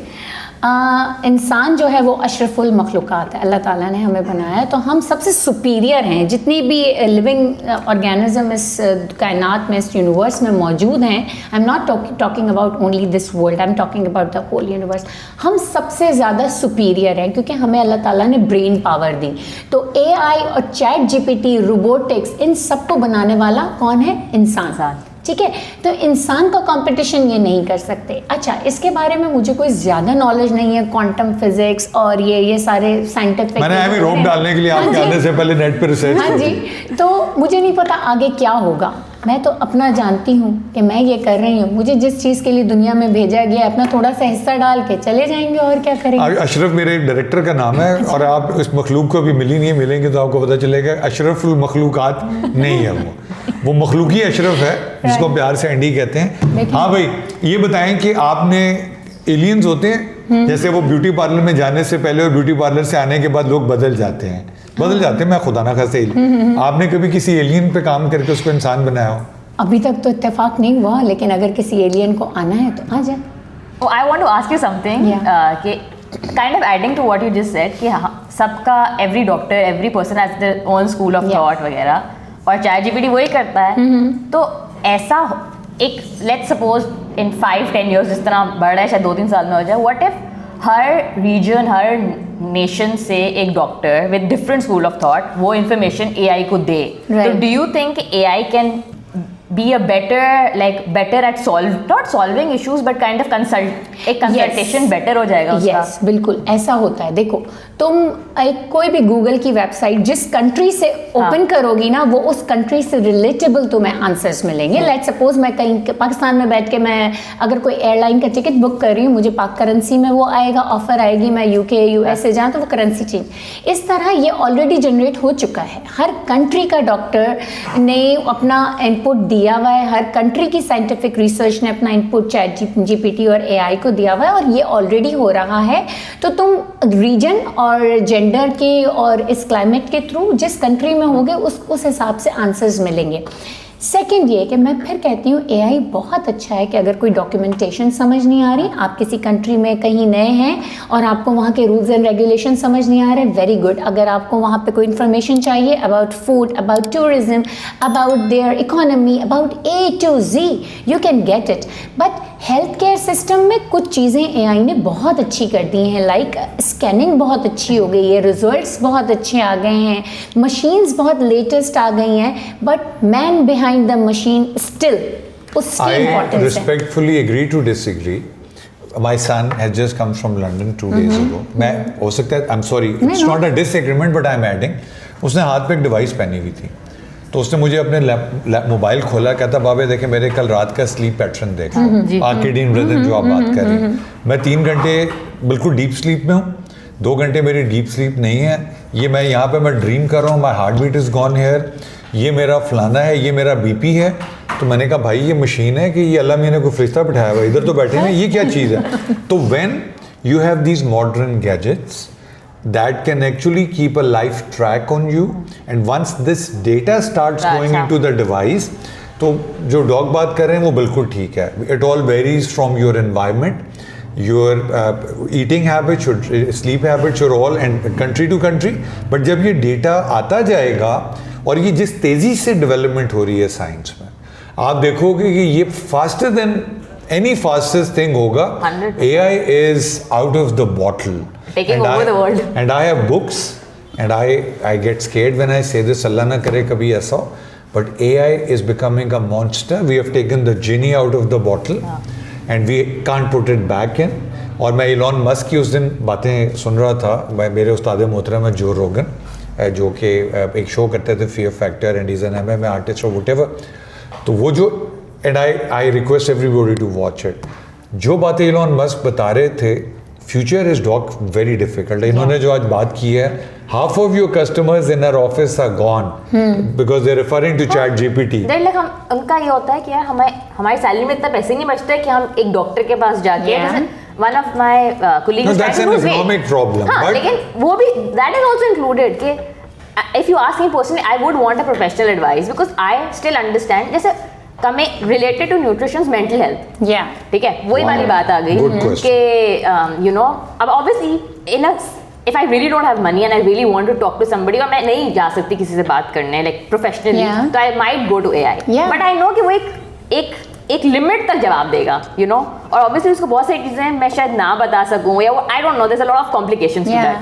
इंसान जो है वो अशरफुल मखलूक़ात है, अल्लाह ताला ने हमें बनाया है, तो हम सबसे सुपीरियर हैं। जितनी भी लिविंग ऑर्गेनिज्म इस कायनात में, इस यूनिवर्स में मौजूद हैं, I am not talking about only this world, I am talking about the whole universe. हम सबसे ज़्यादा सुपीरियर हैं क्योंकि हमें अल्लाह ताला ने ब्रेन पावर दी। तो AI और चैट GPT, रोबोटिक्स, इन सब को बनाने वाला कौन है? इंसान। ठीक है, तो इंसान का कंपटीशन ये नहीं कर सकते। अच्छा, इसके बारे में मुझे कोई ज़्यादा नॉलेज नहीं है, क्वांटम फिजिक्स और ये सारे साइंटिफिक, मैंने अभी रोक डालने के लिए आपके आने से पहले नेट पर रिसर्च। हाँ जी, तो मुझे नहीं पता आगे क्या होगा। मैं तो अपना जानती हूँ कि मैं ये कर रही हूँ, मुझे जिस चीज़ के लिए दुनिया में भेजा गया है अपना थोड़ा सा हिस्सा डाल के चले जाएंगे, और क्या करेंगे। अशरफ मेरे डायरेक्टर का नाम है, और आप इस मखलूक को अभी मिली नहीं, मिलेंगे तो आपको पता चलेगा अशरफुल मखलूकात नहीं है वो मखलूकी अशरफ है जिसको प्यार से एंडी कहते हैं। हाँ भाई, ये बताएं कि आपने एलियंस होते हैं, जैसे वो ब्यूटी पार्लर में जाने से पहले और ब्यूटी पार्लर से आने के बाद लोग बदल जाते हैं, मैं खुदा ना खास्ते आपने कभी किसी एलियन पे काम करके उसको इंसान बनाया हो? अभी तक तो इत्तेफाक नहीं हुआ, लेकिन अगर किसी एलियन को आना है तो आ जाए। Oh, I want to ask you something. कि kind of adding to what you just said कि सबका every doctor, every person has their own school of thought वगैरह, और चैट GPT वही करता है। तो ऐसा एक let's suppose in 5-10 years जिस तरह बढ़ रहा है, शायद 2-3 साल में हो जाए, what if हर रीजन, हर नेशन से एक doctor with different school of thought वो इंफॉर्मेशन AI को दे, तो do you think AI can be a better at not solving issues but kind of consultation better हो जाएगा उसका? Yes, बिल्कुल ऐसा होता है। देखो, तुम कोई भी गूगल की वेबसाइट जिस कंट्री से ओपन करोगी ना, वो उस कंट्री से रिलेटेबल तुम्हें आंसर्स मिलेंगे। लाइक सपोज मैं कहीं पाकिस्तान में बैठ के मैं अगर कोई एयरलाइन का टिकट बुक कर रही हूँ, मुझे पाक करेंसी में वो आएगा, ऑफर आएगी, मैं UK US से जाऊँ तो वो करेंसी चेंज। इस तरह ये ऑलरेडी जनरेट हो चुका है। हर कंट्री का डॉक्टर ने अपना इनपुट दिया हुआ है, हर कंट्री की साइंटिफिक रिसर्च ने अपना इनपुट चैट GPT और AI को दिया हुआ है, और ये ऑलरेडी हो रहा है। तो तुम रीजन और जेंडर के और इस क्लाइमेट के थ्रू जिस कंट्री में होगे उस हिसाब से आंसर्स मिलेंगे। सेकंड ये कि मैं फिर कहती हूँ AI बहुत अच्छा है कि अगर कोई डॉक्यूमेंटेशन समझ नहीं आ रही, आप किसी कंट्री में कहीं नए हैं और आपको वहाँ के रूल्स एंड रेगुलेशन समझ नहीं आ रहे, वेरी गुड। अगर आपको वहाँ पे कोई इन्फॉर्मेशन चाहिए about food, about tourism, about their economy, about A to Z, you can get it. But health care system में कुछ चीज़ें AI ने बहुत अच्छी कर दी हैं, लाइक स्कैनिंग बहुत अच्छी हो गई है, रिजल्ट्स बहुत अच्छे आ गए हैं, मशीन्स बहुत लेटेस्ट आ गई हैं, but man behind the machine still उसकी इम्पोर्टेंस है। I respectfully agree to disagree. My son has just come from London 2 days ago. मैं हो सकता है, I'm sorry, it's not a disagreement but I'm adding. उसने हाथ पे एक डिवाइस पहनी हुई थी, तो उसने मुझे अपने मोबाइल खोला, कहता बाबे देखे मेरे कल रात का स्लीप पैटर्न देखा, आर्केडियन रिदम जो आप बात कर रही हैं। मैं 3 घंटे बिल्कुल डीप स्लीप में हूँ, 2 घंटे मेरी डीप स्लीप नहीं है, ये मैं यहाँ पे मैं ड्रीम कर रहा हूँ, my heart beat is gone here, ये मेरा फलाना है, ये मेरा BP है। तो मैंने कहा भाई ये मशीन है कि ये अल्लाह मैंने को फरिश्ता बिठाया हुआ, इधर तो बैठे हैं, ये क्या चीज़ है? तो when you have these modern gadgets that can actually keep a life track on you, and once this data starts going into the device, तो जो डॉग बात कर रहे हैं वो बिल्कुल ठीक है। It all varies from your environment, your eating habits, your sleep habits, your all, and country to country. But जब ये डेटा आता जाएगा और ये जिस तेज़ी से डेवलपमेंट हो रही है साइंस में, आप देखोगे कि ये faster than any fastest thing होगा। 100%. AI is out of the bottle. Taking over the world. And I have books, and I get scared when I say this, अल्लाह ना करे कभी ऐसा हो, But AI is becoming a monster. We have taken the genie out of the bottle and we can't put it back in. और मैं Elon Musk की उस दिन बातें सुन रहा था, मेरे उस्ताद मोहतरम जो रोगन, जो कि एक शो करते थे fear factor and is an MMA artist और व्हाटएवर, तो वो जो and I request everybody to watch it, जो बातें इलॉन मस्क बता रहे थे, future is doc very difficult. इन्होंने जो आज बात की है, half of your customers in our office are gone because they're referring to chat GPT. like हम उनका ये होता है कि यार हमारी सैलरी में इतना पैसे नहीं बचते कि हम एक डॉक्टर के पास जाके one of my colleagues. No, that's an economic problem. हाँ, लेकिन वो भी that is also included कि if you ask me personally, I would want a professional advice because I still understand. जैसे कमें related to nutrition's mental health. Yeah. ठीक है, वही वाली बात आ गई कि you know, अब obviously in a if I really don't have money and I really want to talk to somebody, और मैं नहीं जा सकती किसी से बात करने like professionally, तो I might go to AI. But I know कि वो एक लिमिट तक जवाब देगा, you know, और obviously उसको बहुत सारी चीज़ें मैं शायद ना बता सकूँ या I don't know, there's a lot of complications to that.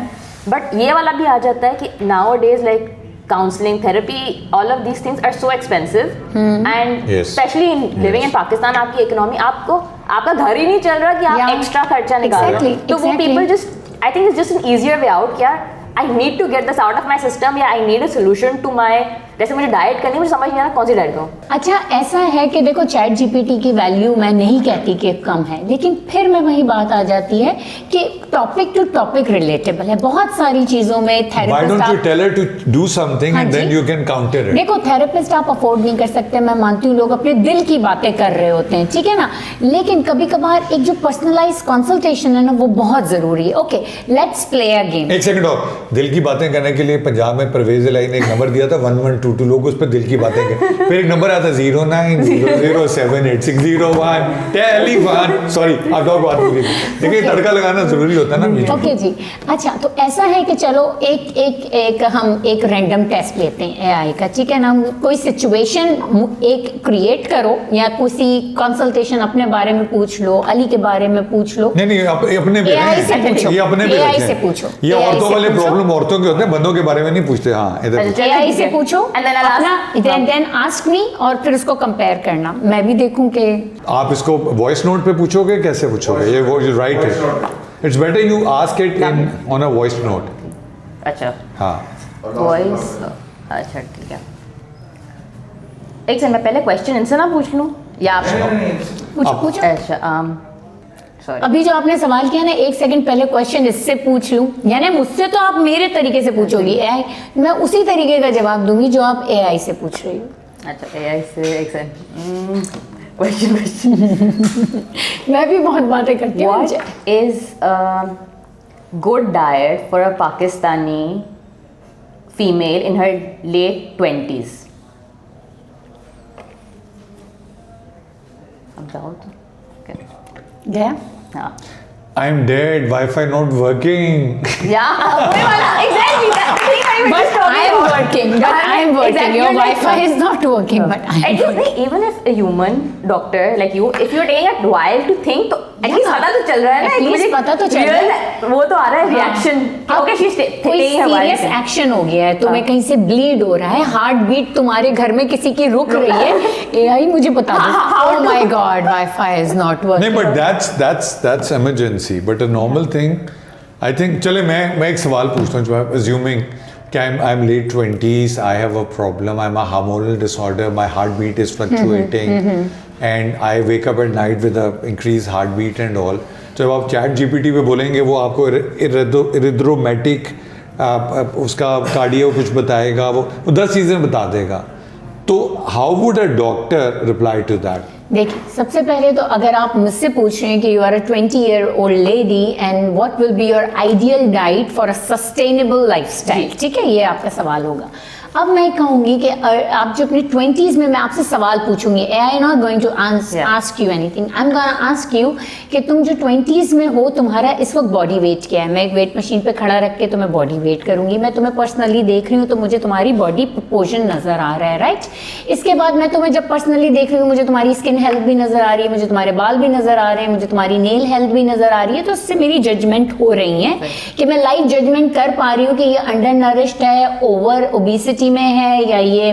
But ये वाला भी आ जाता है कि nowadays like counseling, therapy, all of these things are so expensive and especially in living in Pakistan, आपकी इकोनॉमी, आपका घर ही नहीं चल रहा कि आप एक्स्ट्रा खर्चा निकाल रहे हो, तो वो people just, I think it's just an easier way out. क्या I need to get this out of my system या I need a solution to my, जैसे मुझे डाइट करनी, मुझे समझ नहीं आ रहा कौन सी डाइट करूँ. अच्छा, ऐसा है कि देखो चैट जीपीटी की वैल्यू मैं नहीं कहती कि कम है, लेकिन फिर में वही बात आ जाती है कि टॉपिक टू टॉपिक रिलेटेबल है बहुत सारी चीजों में. Why don't you tell her to do something and then you can counter it? देखो थेरेपिस्ट आप अफोर्ड नहीं कर सकते, मैं मानती हूँ, लोग अपने दिल की बातें कर रहे होते हैं, ठीक है ना, लेकिन कभी कभार एक जो पर्सनलाइज कंसल्टेशन है ना, वो बहुत जरूरी है. Okay, let's play a game. एक सेकंड और, दिल की बातें करने के लिए पंजाब में परवेज इलाही ने एक नंबर दिया था 1122, लोग उस पर दिल की बातें करें, फिर एक नंबर आता 0900786001 टेलीफोन. सॉरी आप लोग बात बोलिए, देखिए तड़का लगाना जरूरी होता है ना. ओके जी. अच्छा, तो ऐसा है कि चलो एक हम एक रैंडम टेस्ट लेते हैं एआई का, ठीक है ना. कोई सिचुएशन एक क्रिएट करो या किसी कंसल्टेशन अपने बारे में पूछ लो, अली के बारे में पूछ लो. नहीं अपने एआई से पूछो, ये अपने एआई से पूछो. ये औरतों वाले प्रॉब्लम औरतों के होते हैं, बंदों के बारे में नहीं पूछते. हाँ, इधर एआई से पूछो and then ask me और फिर उसको कंपेयर करना. मैं भी देखूं कि आप इसको वॉइस नोट पे पूछोगे, कैसे पूछोगे? ये वो राइट है. It's better you ask it in on a voice note. अच्छा, हाँ, वॉइस. अच्छा ठीक है, एक सेकंड, मैं पहले क्वेश्चन इनसे ना पूछ लूं या आप पूछो. अच्छा अभी जो आपने सवाल किया ना, एक सेकंड पहले क्वेश्चन इससे पूछ लूं, यानी मुझसे तो आप मेरे तरीके से पूछोगी, एआई मैं उसी तरीके का जवाब दूंगी जो आप एआई से पूछ रही हो. अच्छा, एआई से एक सेकंड क्वेश्चन मैं भी बहुत बातें करती हूँ. What is a good diet for a Pakistani female in her late 20s? About गया. हाँ. I'm dead. Wi-Fi not working. Yeah, exactly. But I am working. Exactly. Your Wi-Fi is not working, but I am working. Even if a human doctor like you, if you're taking a while to think, तो at least पता तो चल रहा है ना. At least पता तो चल रहा है. वो तो आ रहा है reaction. Okay, she's कोई सीरियस एक्शन हो गया है, तुम्हें कहीं से ब्लीड हो रहा है, हार्ट बीट तुम्हारे घर में किसी की रुक रही है, एआई मुझे बता दो. Oh my God, Wi-Fi is not working. नहीं, but that's emergency. But a normal thing, I think. चले मैं एक सवाल पूछता हूँ. Assuming I'm late 20s, I have a problem, I'm a hormonal disorder, my heartbeat is fluctuating, and I wake up at night with a increased heartbeat and all. तो जब आप chat GPT पे बोलेंगे, वो आपको इरिथ्रोमेटिक उसका कार्डियो कुछ बताएगा, वो 10 चीज़ें बता देगा. तो how would a doctor reply to that? देखिए, सबसे पहले तो अगर आप मुझसे पूछ रहे हैं कि you are a 20-year-old lady and what will be your ideal diet for a sustainable lifestyle, ठीक है, ये आपका सवाल होगा. अब मैं कहूँगी कि आप जो अपनी 20s में, मैं आपसे सवाल पूछूंगी, I not going to ask you anything, I am gonna ask you कि तुम जो 20s में हो, तुम्हारा इस वक्त बॉडी वेट क्या है. मैं एक वेट मशीन पे खड़ा रख के तुम्हें बॉडी वेट करूंगी, मैं तुम्हें पर्सनली देख रही हूँ तो मुझे तुम्हारी बॉडी प्रपोर्शन नजर आ रहा है, राइट. इसके बाद मैं तुम्हें जब पर्सनली देख रही हूँ, मुझे तुम्हारी स्किन हेल्थ भी नजर आ रही है, मुझे तुम्हारे बाल भी नजर आ रहे हैं, मुझे तुम्हारी नेल हेल्थ भी नजर आ रही है, तो उससे मेरी जजमेंट हो रही है कि मैं लाइव जजमेंट कर पा रही हूँ कि ये अंडर नरिश्ड है, ओवर ओबेसिटी ओबेसिटी में है, या ये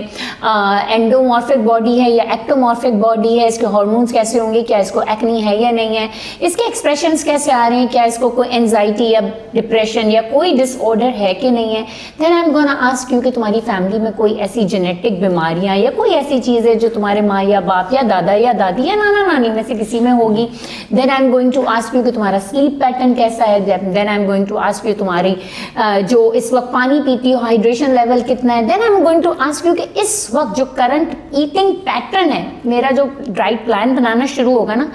एंडोमॉर्फिक बॉडी है या एक्टोमॉर्फिक बॉडी है, इसके हार्मोन्स कैसे होंगे, क्या इसको एक्ने है या नहीं है, इसके एक्सप्रेशंस कैसे आ रहे हैं, क्या इसको कोई एंजाइटी या डिप्रेशन या कोई डिसऑर्डर है कि नहीं है। Then I am gonna ask you कि तुम्हारी फैमिली में कोई ऐसी जेनेटिक बीमारियां या कोई ऐसी चीज़ है जो तुम्हारे माँ या बाप या दादा या दादी या नाना नानी में से किसी में होगी। Then I am going to ask you कि तुम्हारा स्लीप पैटर्न कैसा है। Then I am going to ask you तुम्हारी जो इस वक्त पानी पीती हो, हाइड्रेशन लेवल कितना है। Then I am going to ask you कि इस वक्त जो करंट ईटिंग पैटर्न है, मेरा जो डाइट प्लान बनाना शुरू होगा ना,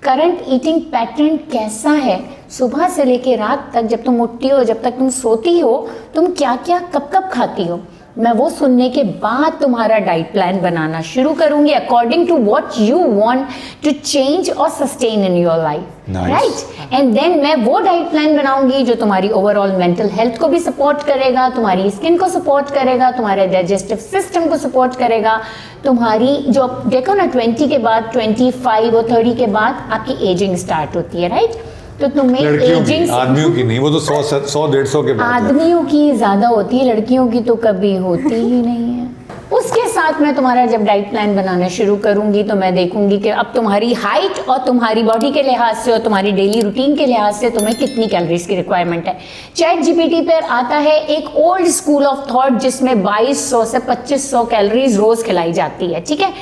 करंट ईटिंग पैटर्न कैसा है, सुबह से लेके रात तक, जब तुम उठती हो, जब तक तुम सोती हो, तुम क्या क्या कब कब खाती हो। मैं वो सुनने के बाद तुम्हारा डाइट प्लान बनाना शुरू करूंगी according to what you want to change और sustain in your life, right. And then मैं वो डाइट प्लान बनाऊंगी जो तुम्हारी ओवरऑल मेंटल हेल्थ को भी सपोर्ट करेगा, तुम्हारी स्किन को सपोर्ट करेगा, तुम्हारे डाइजेस्टिव सिस्टम को सपोर्ट करेगा, तुम्हारी जो देखो ना 20 के बाद, 25 और 30 के बाद आपकी एजिंग स्टार्ट होती है, राइट। तो तुम्हें एजिंग, आदमियों की नहीं, वो तो 100-150 के बाद आदमियों की ज्यादा होती है, लड़कियों की तो कभी होती ही नहीं है। उसके साथ मैं तुम्हारा जब डाइट प्लान बनाना शुरू करूंगी तो मैं देखूंगी कि अब तुम्हारी हाइट और तुम्हारी बॉडी के लिहाज से और तुम्हारी डेली रूटीन के लिहाज से तुम्हें कितनी कैलोरीज की रिक्वायरमेंट है। चैट जीपीटी पर आता है एक ओल्ड स्कूल ऑफ थॉट जिसमें 2200 से 2500 कैलोरीज रोज खिलाई जाती है, ठीक है।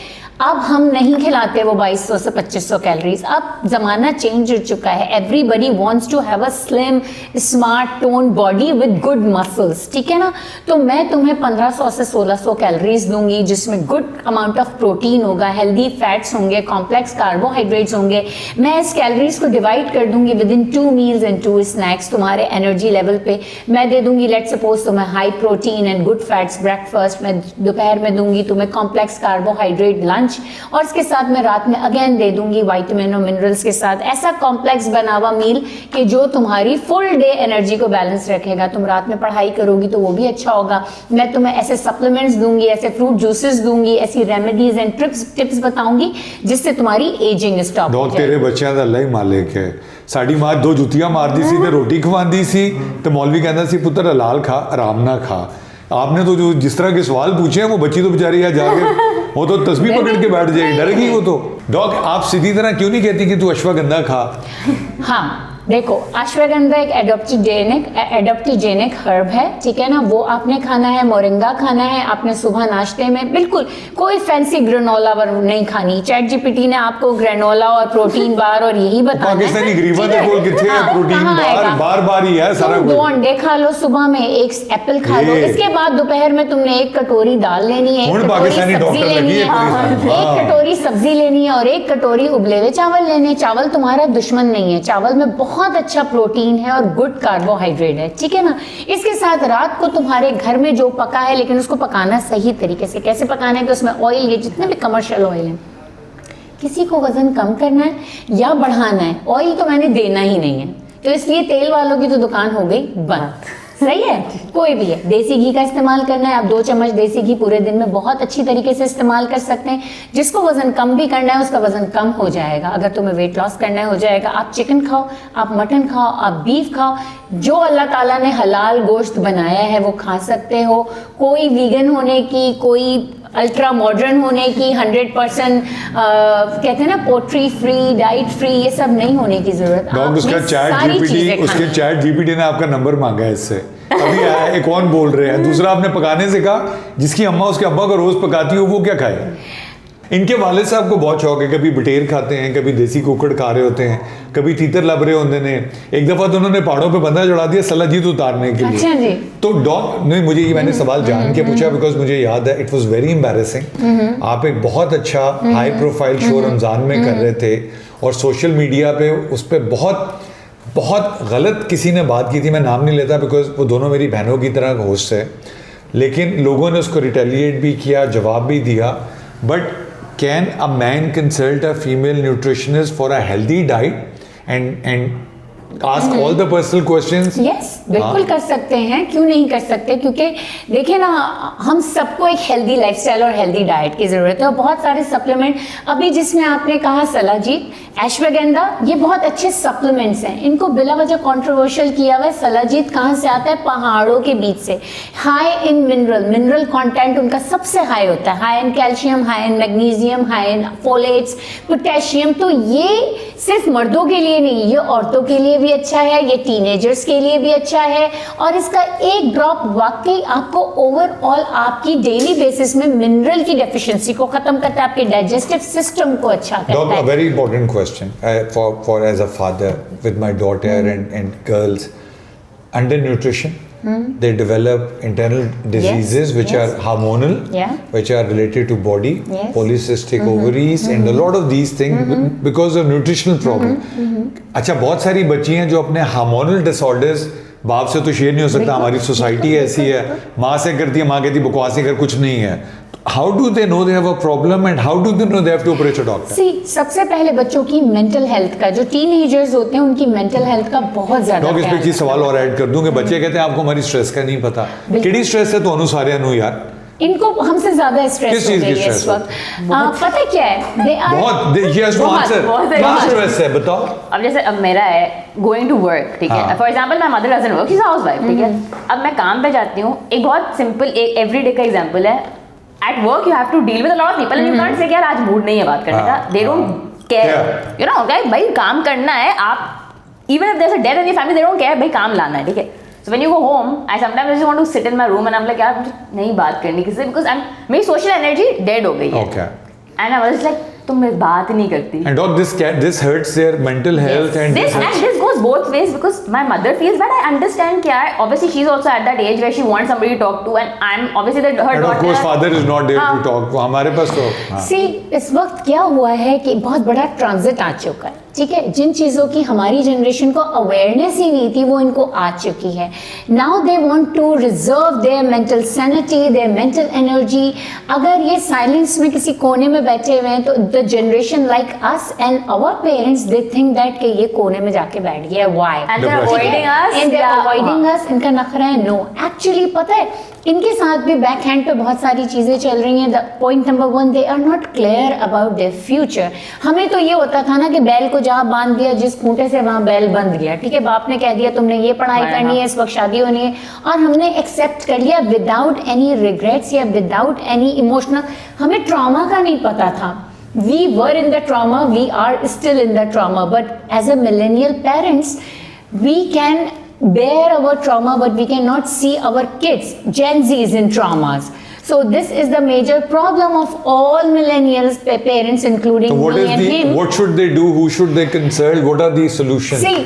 अब हम नहीं खिलाते वो 2200 से 2500 कैलोरीज। अब ज़माना चेंज हो चुका है। Everybody wants to have a slim smart tone body with good muscles, ठीक है ना। तो मैं तुम्हें 1500 से 1600 कैलोरीज दूंगी जिसमें गुड अमाउंट ऑफ प्रोटीन होगा, हेल्दी फैट्स होंगे, कॉम्प्लेक्स कार्बोहाइड्रेट्स होंगे। मैं इस कैलोरीज को डिवाइड कर दूंगी with in 2 meals and 2 snacks तुम्हारे एनर्जी लेवल पे। मैं दे दूंगी लेट सपोज तुम्हें high protein and good fats breakfast, मैं दोपहर में दूंगी तुम्हें कॉम्प्लेक्स कार्बोहाइड्रेट लंच, और इसके साथ मैं रात में अगेन दे दूंगी विटामिन और मिनरल्स के साथ ऐसा कॉम्प्लेक्स बना हुआ मील कि जो तुम्हारी फुल डे एनर्जी को बैलेंस रखेगा। तुम रात में पढ़ाई करोगी तो वो भी अच्छा होगा। मैं तुम्हें ऐसे सप्लीमेंट्स दूंगी, ऐसे फ्रूट जूसेस दूंगी, ऐसी रेमेडीज एंड टिप्स बताऊंगी जिससे तुम्हारी एजिंग स्टॉप हो जाए। तेरे बच्चों का अल्लाह ही मालिक है। साड़ी मां 2 जुतियां मारती सी ते रोटी खवांदी सी ते मौलवी कहता सी पुत्र हलाल खा, आराम ना खा। आपने तो जो जिस तरह के सवाल पूछे हैं वो बच्ची तो बेचारी यहाँ जाके वो तो तस्बीह पकड़ के बैठ जाएगी, डरेगी वो तो। डॉग आप सीधी तरह क्यों नहीं कहती कि तू अश्वगंधा खा? हाँ देखो, अश्वगंधा एक एडोप्टोजेनिक हर्ब है, ठीक है ना। वो आपने खाना है, मोरिंगा खाना है आपने सुबह नाश्ते में। बिल्कुल कोई फैंसी ग्रेनोला नहीं खानी। चैट जीपीटी ने आपको ग्रेनोला और प्रोटीन बार और यही बताना है। पाकिस्तानी गरीबा दे कोल किथे है प्रोटीन बार ही है सारा कुछ। 2 अंडे खा लो सुबह में, 1 एप्पल खा लो, इसके बाद दोपहर में तुमने 1 कटोरी दाल लेनी है, 1 कटोरी सब्जी लेनी है, 1 कटोरी सब्जी लेनी है और 1 कटोरी उबले हुए चावल लेने। चावल तुम्हारा दुश्मन नहीं है, चावल में बहुत अच्छा प्रोटीन है और गुड कार्बोहाइड्रेट है, ठीक है ना। इसके साथ रात को तुम्हारे घर में जो पका है, लेकिन उसको पकाना सही तरीके से। कैसे पकाना है कि उसमें ऑयल, ये जितने भी कमर्शियल ऑयल हैं, किसी को वजन कम करना है या बढ़ाना है, ऑयल तो मैंने देना ही नहीं है, तो इसलिए तेल वालों की तो दुकान हो गई बंद। सही है, कोई भी है, देसी घी का इस्तेमाल करना है। आप 2 चम्मच देसी घी पूरे दिन में बहुत अच्छी तरीके से इस्तेमाल कर सकते हैं। जिसको वजन कम भी करना है उसका वजन कम हो जाएगा। अगर तुम्हें वेट लॉस करना है हो जाएगा। आप चिकन खाओ, आप मटन खाओ, आप बीफ खाओ, जो अल्लाह ताला ने हलाल गोश्त बनाया है वो खा सकते हो। कोई वीगन होने की, कोई अल्ट्रा मॉडर्न होने की, 100% कहते हैं ना पोल्ट्री फ्री, डाइट फ्री, ये सब नहीं होने की जरूरत। उसके चैट जीपीटी ने आपका नंबर मांगा है इससे अभी आया। एक कौन बोल रहे हैं, दूसरा आपने पकाने से कहा, जिसकी अम्मा उसके अब्बा को रोज पकाती हो वो क्या खाए। इनके वालिद साहब को बहुत शौक है, कभी बटेर खाते हैं, कभी देसी कुकड़ खा रहे होते हैं, कभी तीतर लब रहे होते हैं। एक दफा तो उन्होंने पहाड़ों पे बंदा चढ़ा दिया सलाजीत उतारने के लिए। अच्छा जी। तो डॉग नहीं, मुझे ये मैंने सवाल जान के पूछा बिकॉज मुझे याद है इट वाज वेरी एम्बैरेसिंग। आप एक बहुत अच्छा हाई प्रोफाइल शो रमजान में कर रहे थे और सोशल मीडिया पे उस पर बहुत गलत किसी ने बात की थी, मैं नाम नहीं लेता बिकॉज वो दोनों मेरी बहनों की तरह होस्ट है, लेकिन लोगों ने उसको रिटेलिएट भी किया, जवाब भी दिया। But can a man consult a female nutritionist for a healthy diet and ask all the personal questions. Yes बिल्कुल कर सकते हैं, क्यों नहीं कर सकते, क्योंकि देखिए ना, हम सबको एक हेल्दी लाइफस्टाइल और हेल्दी डाइट की ज़रूरत है, और बहुत सारे सप्लीमेंट अभी जिसमें आपने कहा सलाजीत, एश्वेगंधा, ये बहुत अच्छे सप्लीमेंट्स हैं, इनको बिला वजह कंट्रोवर्शियल किया हुआ है। सलाजीत कहाँ से आता है? पहाड़ों के बीच से। हाई इन मिनरल कंटेंट उनका सबसे हाई होता है, high in calcium, high in magnesium, high in folates, potassium. तो ये सिर्फ मर्दों के लिए नहीं, ये औरतों के लिए भी अच्छा है, ये टीनेजर्स के लिए भी अच्छा है, और इसका एक ड्रॉप वाकई आपको ओवरऑल आपकी डेली बेसिस में मिनरल की डेफिशिएंसी को खत्म करता है, आपके डाइजेस्टिव सिस्टम को अच्छा करता Doc, a है। very important question for as a father with my daughter and girls. Undernutrition. They develop internal diseases which yes. are hormonal, Yeah. which are related to body, Yes. polycystic ovaries, and a lot of these things because of nutritional problem. अच्छा, बहुत सारी बच्ची हैं जो अपने hormonal disorders बाप से तो शेयर नहीं हो सकता, हमारी सोसाइटी ऐसी है, माँ से करती है, माँ कहती है बकवास नहीं कर, कुछ नहीं है। How do they know they have a problem and how do they know they have to approach a doctor? See, सबसे पहले बच्चों की मेंटल हेल्थ का, जो टीनेजर्स होते हैं उनकी मेंटल हेल्थ का बहुत ज्यादा डॉग, इस पे एक चीज सवाल और ऐड कर दूं कि बच्चे कहते हैं आपको हमारी स्ट्रेस का नहीं पता। किड़ी स्ट्रेस है तो अनुसारिया नु यार, इनको हमसे ज्यादा किस स्ट्रेस हो चीज़ की गई है इस stress वक्त। पता क्या है, दे आर बहुत he has to answer। बहुत क्या बहुत। स्ट्रेस है बताओ? अब जैसे अब मेरा है गोइंग टू वर्क, ठीक है, हाँ। For example my mother doesn't work, she is house wife, ठीक है। अब मैं काम पे जाती हूँ, एक बहुत सिंपल एक एवरीडे का एग्जांपल है, at work you have to deal with a lot of people and you can't say यार आज मूड नहीं है बात करने का, they don't care, you know guys, भाई काम करना है, आप even if there is a death in your family they don't care, भाई काम लाना है, ठीक है। So when you go home, I sometimes just want to sit in my room and I'm like यार मुझे नहीं बात करनी किसी से, because मेरी social energy dead हो गई है। Okay. And I was like तुम मेरी बात ही नहीं करती। And dog, this hurts their mental health and this goes both ways because my mother feels bad. I understand कि यार obviously she's also at that age where she wants somebody to talk to and I'm obviously that her and daughter। of course father is not there हाँ। to talk. हमारे पास तो हाँ। सी, इस वक्त क्या हुआ है कि बहुत बड़ा ट्रांजिट आ चुका है, ठीक है। जिन चीज़ों की हमारी जनरेशन को अवेयरनेस ही नहीं थी वो इनको आ चुकी है। Now they want to reserve their mental sanity, their mental energy. अगर ये साइलेंस में किसी कोने में बैठे हुए हैं तो the generation like us and our parents they think that कि ये कोने में जाके बैठ गया, why And they're avoiding us, and they yeah, avoiding us. इनका नखरा है नो, एक्चुअली पता है इनके साथ भी बैक हैंड पे बहुत सारी चीज़ें चल रही हैं। The point number 1, they are not clear about their future. हमें तो ये होता था ना कि बैल को जहाँ बांध दिया, जिस खूंटे से वहाँ बैल बंध गया, ठीक है। बाप ने कह दिया तुमने ये पढ़ाई करनी है, इस वक्त शादी होनी है, और हमने एक्सेप्ट कर लिया विदाउट एनी रिग्रेट्स या विदाउट एनी इमोशनल। हमें ट्रॉमा का नहीं पता था। We were in the trauma, we are still in the trauma, but as a millennial parents, we can bear our trauma, but we cannot see our kids, Gen Zs, in traumas. So this is the major problem of all millennials parents, including So me and him. what should they do? Who should they consult? What are the solutions? See,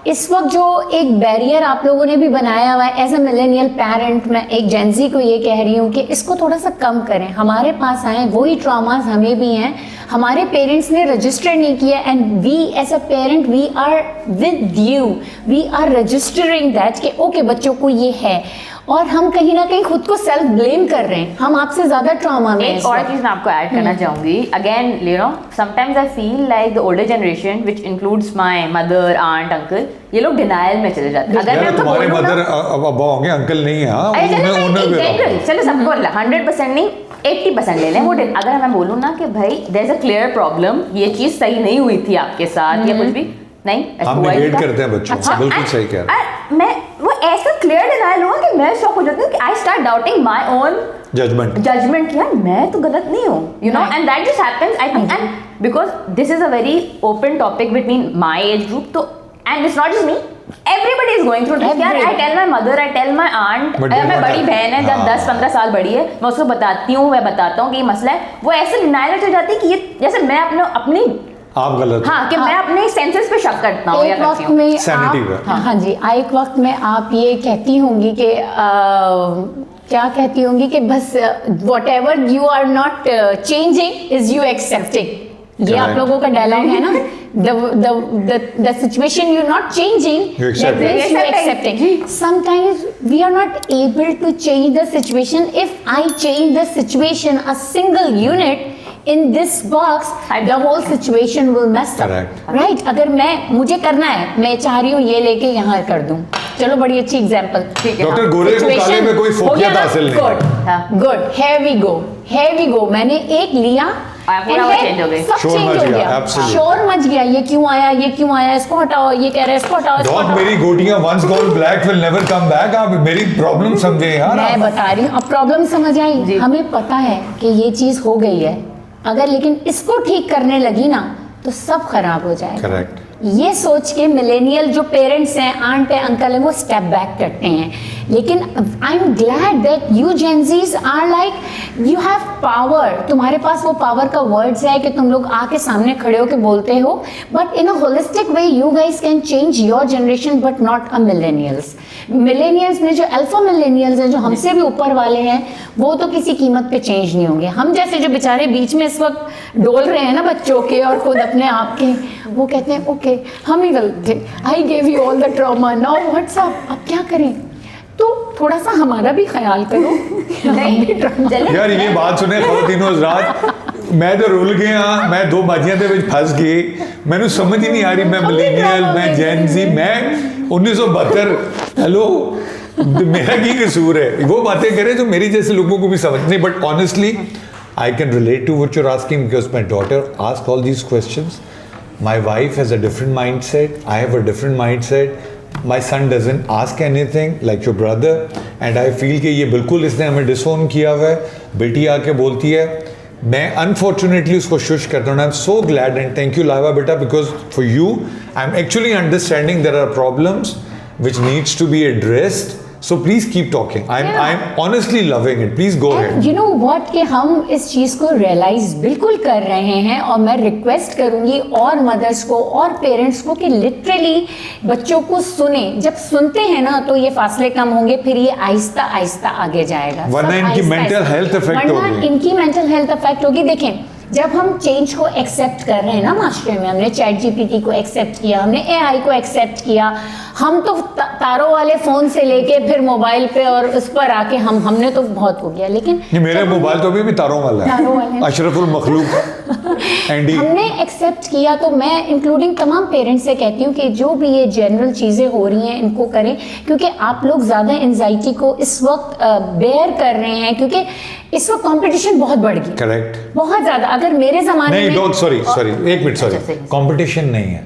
इस वक्त जो एक barrier आप लोगों ने भी बनाया हुआ है, एज अ मिलेनियल पेरेंट मैं एक जेंजी को ये कह रही हूँ कि इसको थोड़ा सा कम करें। हमारे पास आए वही ट्रॉमास हमें भी हैं, हमारे पेरेंट्स ने रजिस्टर नहीं किया, and we as a parent we are with you, we are registering that कि ओके बच्चों को ये है, और हम कहीं ना कहीं खुद को सेल्फ ब्लेम कर रहे हैं, हम आपसे ज्यादा ट्रॉमा में। एक और चीज मैं आपको ऐड करना चाहूंगी, again you know sometimes I feel like the older generation which includes my mother, aunt, uncle, ये लोग डिनायल में चले जाते हैं। अगर मैं यार उनको तुम्हारे बोलूं मदर ना, अब्बा होंगे, अंकल नहीं है। हाँ, अरे चलो उन्हें नहीं, भी जनरल चलो सबको 100% नहीं 80% ले लें वो। अगर मैं बोलूँ ना कि भाई there is a clear problem, ये चीज सही नहीं हुई थी आपके साथ या कुछ भी नहीं, हम नेगेट करते हैं बच्चों को, बिल्कुल सही कह रहे हैं। मैं वो ऐसा क्लियर डिनायल हुआ कि मैं शॉक हो जाती हूँ कि I start doubting my own judgement कि यार मैं तो गलत नहीं हूँ, you know, and that just happens I think, and because this is a very open topic between my age group, तो and it's not just me, everybody is going through this। यार I tell my mother, I tell my aunt, मैं बड़ी बहन है जब 10-15 साल बड़ी है, मैं उसको बताती हूँ, मैं बताता हूँ कि ये मसला है, वो ऐसे डिनायल में चल जाती है कि ये जैसे मैं अपनी आप गलत, हाँ, कि मैं अपने सेंसेस पे शक करता हूँ या करती हूँ। हाँ जी, एक वक्त में आप ये कहती होंगी कि क्या कहती होंगी कि बस whatever you are not changing is you accepting। ये आप लोगों का डायलॉग है ना, the situation you're not changing, that means you accepting। Sometimes we are not able to change the situation. If I change the situation a single unit, in this box, the whole situation will mess up. Correct. Right? अगर मुझे करना है, मैं चाह रही हूँ ये लेके यहाँ कर दूँ, चलो बड़ी अच्छी एग्जाम्पल। डॉक्टर गोरे को काले में कोई फोकियत हासिल नहीं। गुड, here we go, मैंने एक लिया, चेंज हो गई, सब शोर चेंज मच हो गया, गया, absolutely. शोर मच गया, ये क्यों आया, इसको हटाओ, ये कह रहा है इसको हटाओ, इसको डॉग हटाओ। मेरी गोटियां once gone black will never come back। आप मेरी प्रॉब्लम समझे यार। मैं बता रही हूँ, अब प्रॉब्लम समझ आई, हमें पता है कि ये चीज हो गई है, अगर लेकिन इसको ठीक करने लगी ना तो सब खराब हो जाएगा। करेक्ट। ये सोच के मिलेनियल जो पेरेंट्स हैं, आंट है, अंकल है, वो स्टेप बैक करते हैं। लेकिन I am glad that you Gen Zs are like, you have power, तुम्हारे पास वो पावर का वर्ड्स है कि तुम लोग आके सामने खड़े होके बोलते हो, but in a holistic way you guys can change your generation but not a millennials. Millennials में जो अल्फा मिलेनियल्स हैं, जो हमसे भी ऊपर वाले हैं, वो तो किसी कीमत पे चेंज नहीं होंगे। हम जैसे जो बेचारे बीच में इस वक्त डोल रहे हैं ना, बच्चों के और खुद अपने आप के, वो कहते हैं ओके हम ही गलत थे, I gave you all the trauma, now what's up, अब क्या करें? तो थोड़ा सा हमारा भी ख्याल करो। यार ये बात सुने खवातीनो हज़रात, मैं तो रुल गया, मैं दो बाजियां दे विच फंस गई, मैंने समझ ही नहीं आ रही, मैं मिलेनियल, मैं जेन ज़ी, मैं 1972, हेलो मेरा की कसूर है? वो बातें करे जो मेरी जैसे लोगों को भी समझ नहीं। But honestly I can relate to what you are asking because my daughter ask all these questions. My wife has a different mindset. I have a different mindset. My son doesn't ask anything like your brother. And I feel कि ये बिल्कुल इसने हमें डिसोन किया हुआ है। बेटी आके बोलती है, मैं अनफॉर्चुनेटली उसको शुश करता हूँ। I am so glad and thank you Laiba बेटा, because for you I am actually understanding there are problems which needs to be addressed. So please keep talking. I'm honestly loving it. Please go ahead. You know what कि हम इस चीज़ को realise बिल्कुल कर रहे हैं, और मैं रिक्वेस्ट करूंगी और मदर्स को और पेरेंट्स को कि लिटरली बच्चों को सुने। जब सुनते हैं ना तो ये फासले कम होंगे, फिर ये आहिस्ता आहिस्ता आगे जाएगा। वरना इनकी मेंटल हेल्थ इफेक्ट होगी। वरना इनकी मेंटल हेल्थ इफेक्ट होगी। देखें, जब हम चेंज को एक्सेप्ट कर रहे हैं ना मास्टर में, हमने चैट जीपीटी को एक्सेप्ट किया, हमने एआई को एक्सेप्ट किया, हम तो तारों वाले फोन से लेके फिर मोबाइल पे और उस पर आके हमने तो बहुत हो गया। लेकिन मेरे मोबाइल तो अभी भी तारों वाला है, अशरफुल मखलूक एंडी। हमने एक्सेप्ट किया, तो मैं इंक्लूडिंग तमाम पेरेंट्स से कहती हूँ कि जो भी ये जनरल चीज़ें हो रही हैं इनको करें, क्योंकि आप लोग ज़्यादा एंजाइटी को इस वक्त बेयर कर रहे हैं, क्योंकि इस वक्त कंपटीशन बहुत बढ़ गई। करेक्ट, बहुत ज़्यादा। अगर मेरे ज़माने में नहीं, सॉरी एक मिनट, सॉरी, कंपटीशन नहीं है,